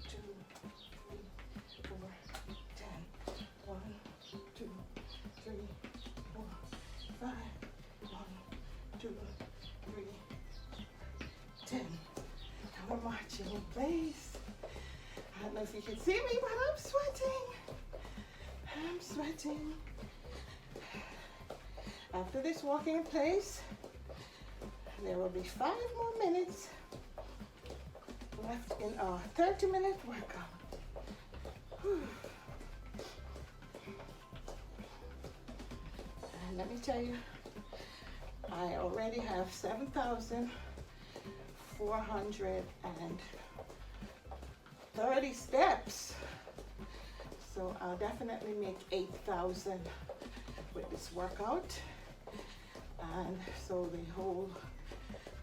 2, 3, 4, 10. 1, 2, 3, 4, 5, 1, 2, 3, 10. Now we're marching in place. don't know if you can see me, but I'm sweating. I'm sweating. After this walking in place, there will be 5 more minutes left in our 30-minute workout. Whew. And let me tell you, I already have 7,430 steps. So I'll definitely make 8,000 with this workout. And so the whole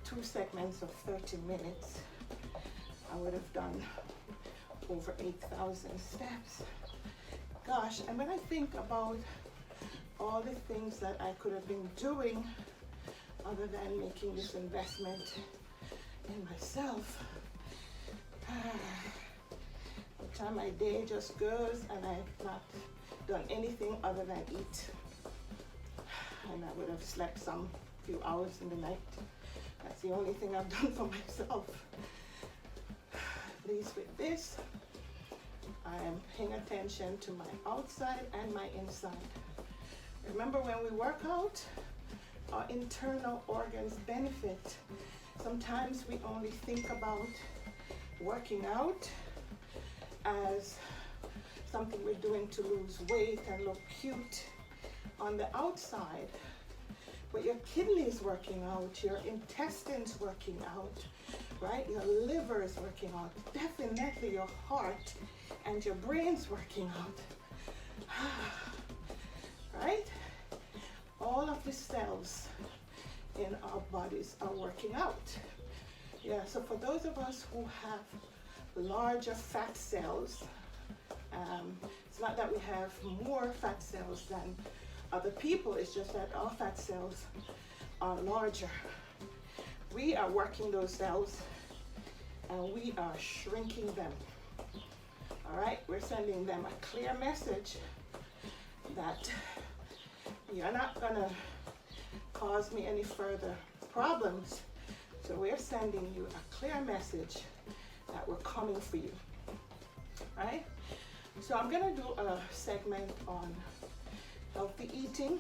2 segments of 30 minutes, I would have done over 8,000 steps. Gosh, and when I think about all the things that I could have been doing other than making this investment in myself, the time my day just goes and I've not done anything other than eat. And I would have slept some few hours in the night. That's the only thing I've done for myself. Please, with this, I am paying attention to my outside and my inside. Remember, when we work out, our internal organs benefit. Sometimes we only think about working out as something we're doing to lose weight and look cute on the outside. But your kidneys working out, your intestines working out, right? Your liver is working out. Definitely your heart and your brain's working out. Right? All of the cells in our bodies are working out. Yeah, so for those of us who have larger fat cells, it's not that we have more fat cells than other people, it's just that our fat cells are larger. We are working those cells and we are shrinking them. All right, we're sending them a clear message that you're not gonna cause me any further problems. So we're sending you a clear message that we're coming for you, right? So I'm gonna do a segment on healthy eating,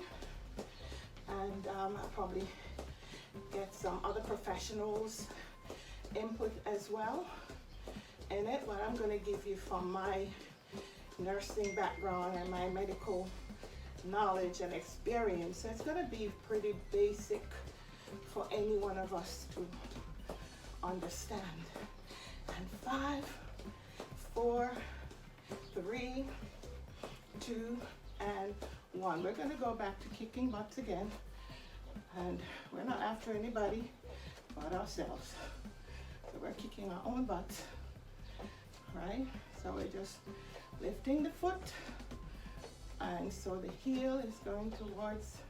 and I'll probably get some other professionals' input as well in it. What I'm gonna give you from my nursing background and my medical knowledge and experience, so it's gonna be pretty basic for any one of us to understand. And 5, 4, 3, 2, and 1. We're going to go back to kicking butts again, and we're not after anybody but ourselves. So we're kicking our own butts, right? So we're just lifting the foot, and so the heel is going towards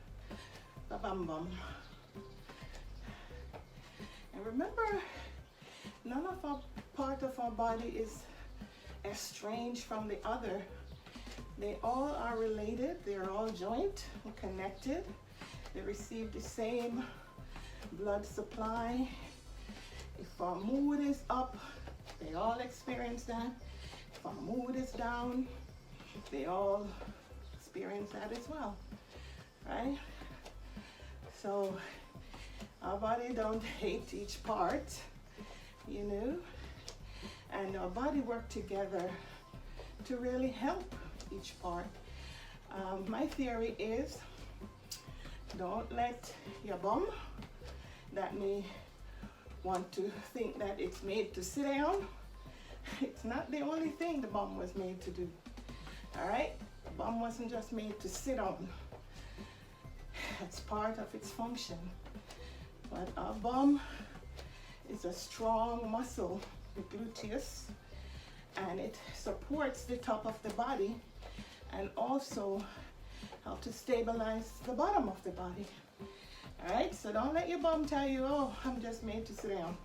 the bum bum. And remember, none of our part of our body is estranged from the other. They all are related. They're all joint and connected. They receive the same blood supply. If our mood is up, they all experience that. If our mood is down, they all experience that as well, right? So our body don't hate each part, you know, and our body work together to really help each part. My theory is, don't let your bum that may want to think that it's made to sit down. It's not the only thing the bum was made to do. All right, the bum wasn't just made to sit on. It's part of its function. But our bum is a strong muscle, the gluteus, and it supports the top of the body and also help to stabilize the bottom of the body. All right, so don't let your bum tell you, oh, I'm just made to sit down.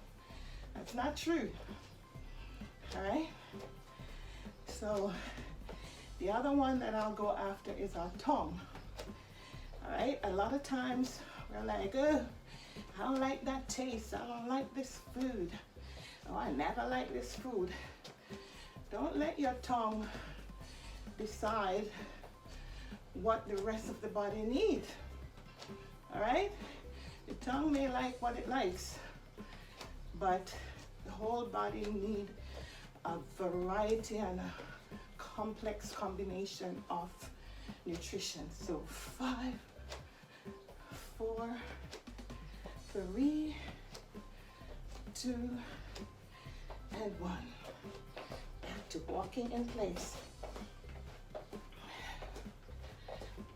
That's not true. All right, so the other one that I'll go after is our tongue. All right, a lot of times we're like, oh, I don't like that taste. I don't like this food. Oh, I never like this food. Don't let your tongue decide what the rest of the body needs. All right? The tongue may like what it likes, but the whole body needs a variety and a complex combination of nutrition. So 5, 4, 3, 2, and 1. Back to walking in place.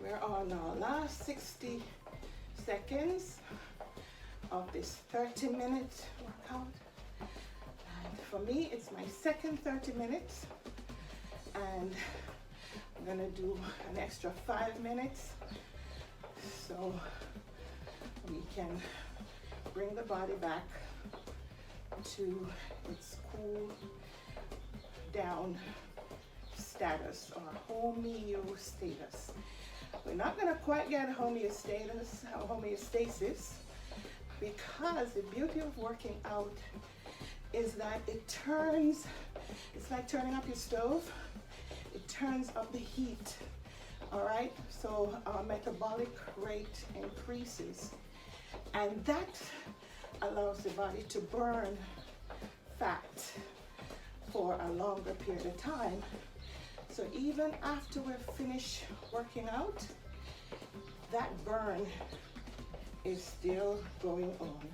We're on our last 60 seconds of this 30-minute workout. And for me, it's my second 30 minutes. And I'm gonna do an extra 5 minutes so we can bring the body back to its cool down status or homeostasis. We're not going to quite get homeostasis because the beauty of working out is that it's like turning up your stove. It turns up the heat, all right? So our metabolic rate increases, and that allows the body to burn fat for a longer period of time. So even after we're finished working out, that burn is still going on.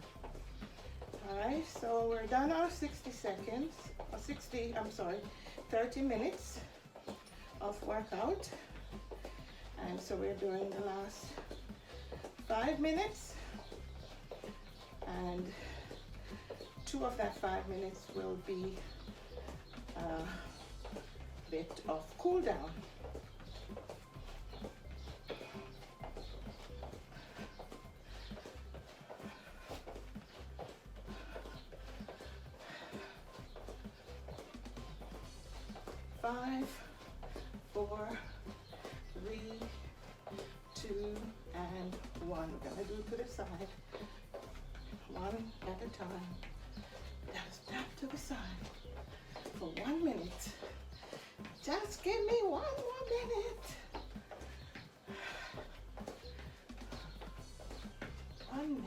All right, so we're done our 30 minutes of workout. And so we're doing the last 5 minutes. And 2 of that 5 minutes will be a bit of cool down. Five, 4, 3, 2, and 1. We're gonna do it to the side. One at a time. Just tap to the side for 1 minute. Just give me 1 more minute. 1 minute.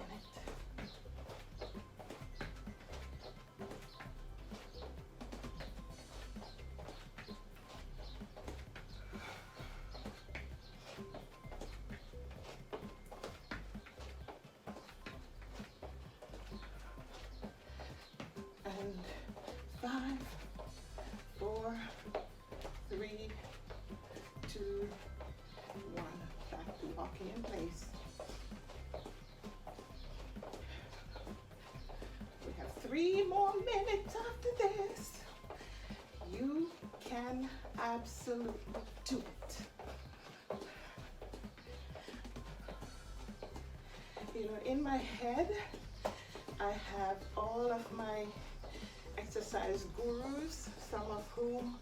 And 5, 4, 3, 2, 1. Back to walking in place. We have 3 more minutes after this. You can absolutely do it. You know, in my head, I have all of my exercise gurus, some of whom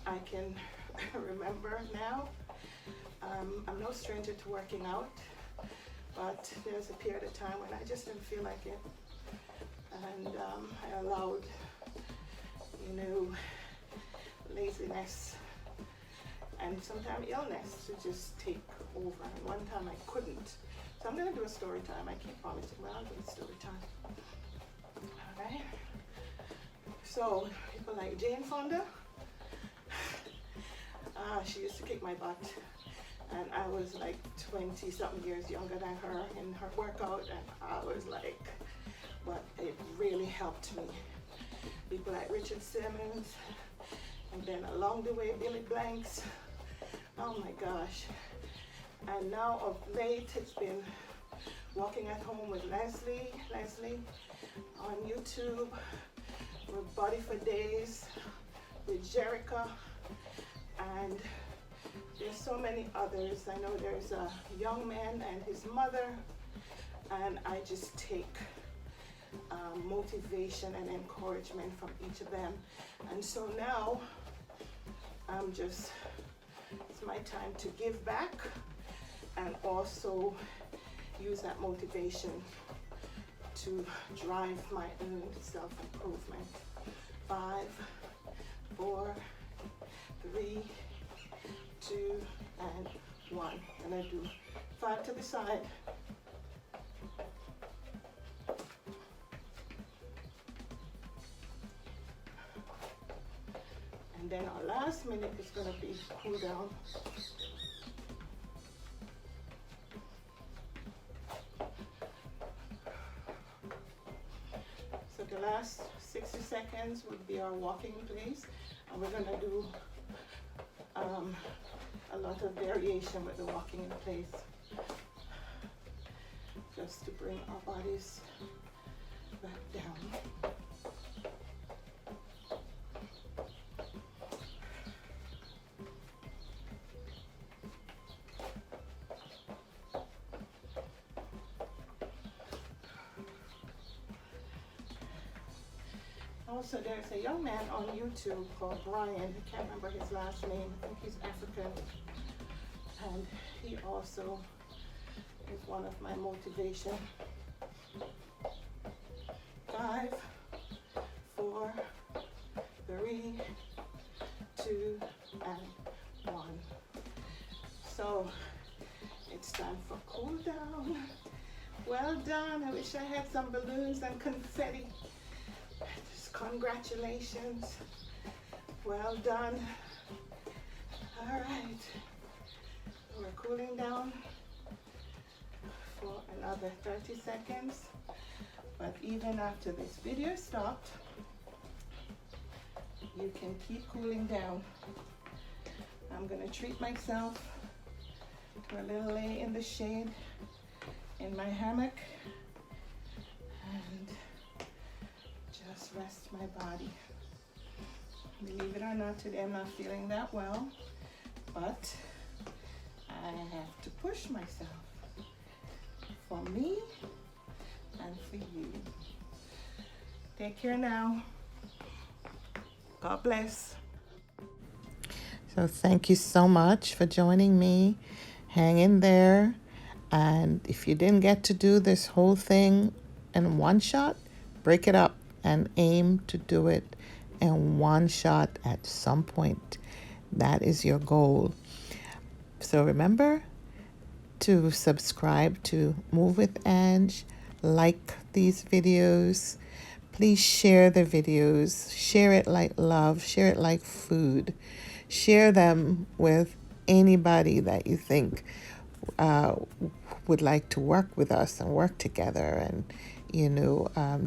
I can remember now. I'm no stranger to working out, but there's a period of time when I just didn't feel like it. And I allowed, you know, laziness and sometimes illness to just take over. And one time I couldn't. So I'm gonna do a story time. I keep promising, but I'll do a story time. All right. So people like Jane Fonda, she used to kick my butt, and I was like 20 something years younger than her in her workout, and I was like, but it really helped me. People like Richard Simmons, and then along the way Billy Blanks. Oh my gosh. And now of late it's been walking at home with Leslie on YouTube, with Body for Days, with Jerica, and there's so many others. I know there's a young man and his mother, and I just take motivation and encouragement from each of them. And so now it's my time to give back and also use that motivation to drive my own self-improvement. 5, 4, 3, 2, and 1. And I do 5 to the side. And then our last minute is going to be cool down. So the last 60 seconds would be our walking in place. And we're going to do a lot of variation with the walking in place, just to bring our bodies back down. Also, there's a young man on YouTube called Brian. I can't remember his last name. I think he's African. And he also is one of my motivation. 5, 4, 3, 2, and 1. So it's time for cool down. Well done. I wish I had some balloons and confetti. Congratulations. Well done. All right. We're cooling down for another 30 seconds. But even after this video stopped, you can keep cooling down. I'm going to treat myself to a little lay in the shade in my hammock and just rest my body. Believe it or not, today I'm not feeling that well, but I have to push myself for me and for you. Take care now. God bless. So thank you so much for joining me. Hang in there. And if you didn't get to do this whole thing in one shot, break it up and aim to do it in one shot at some point. That is your goal. So remember to subscribe to Move with Ange, like these videos. Please share the videos. Share it like love. Share it like food. Share them with anybody that you think would like to work with us and work together and,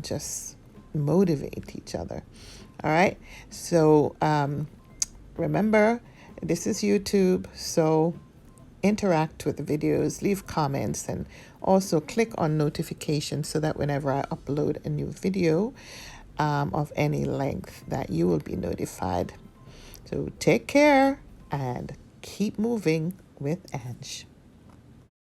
just motivate each other. All right. So remember, this is YouTube. So interact with the videos, leave comments, and also click on notifications so that whenever I upload a new video of any length, that you will be notified. So take care and keep moving with Ange.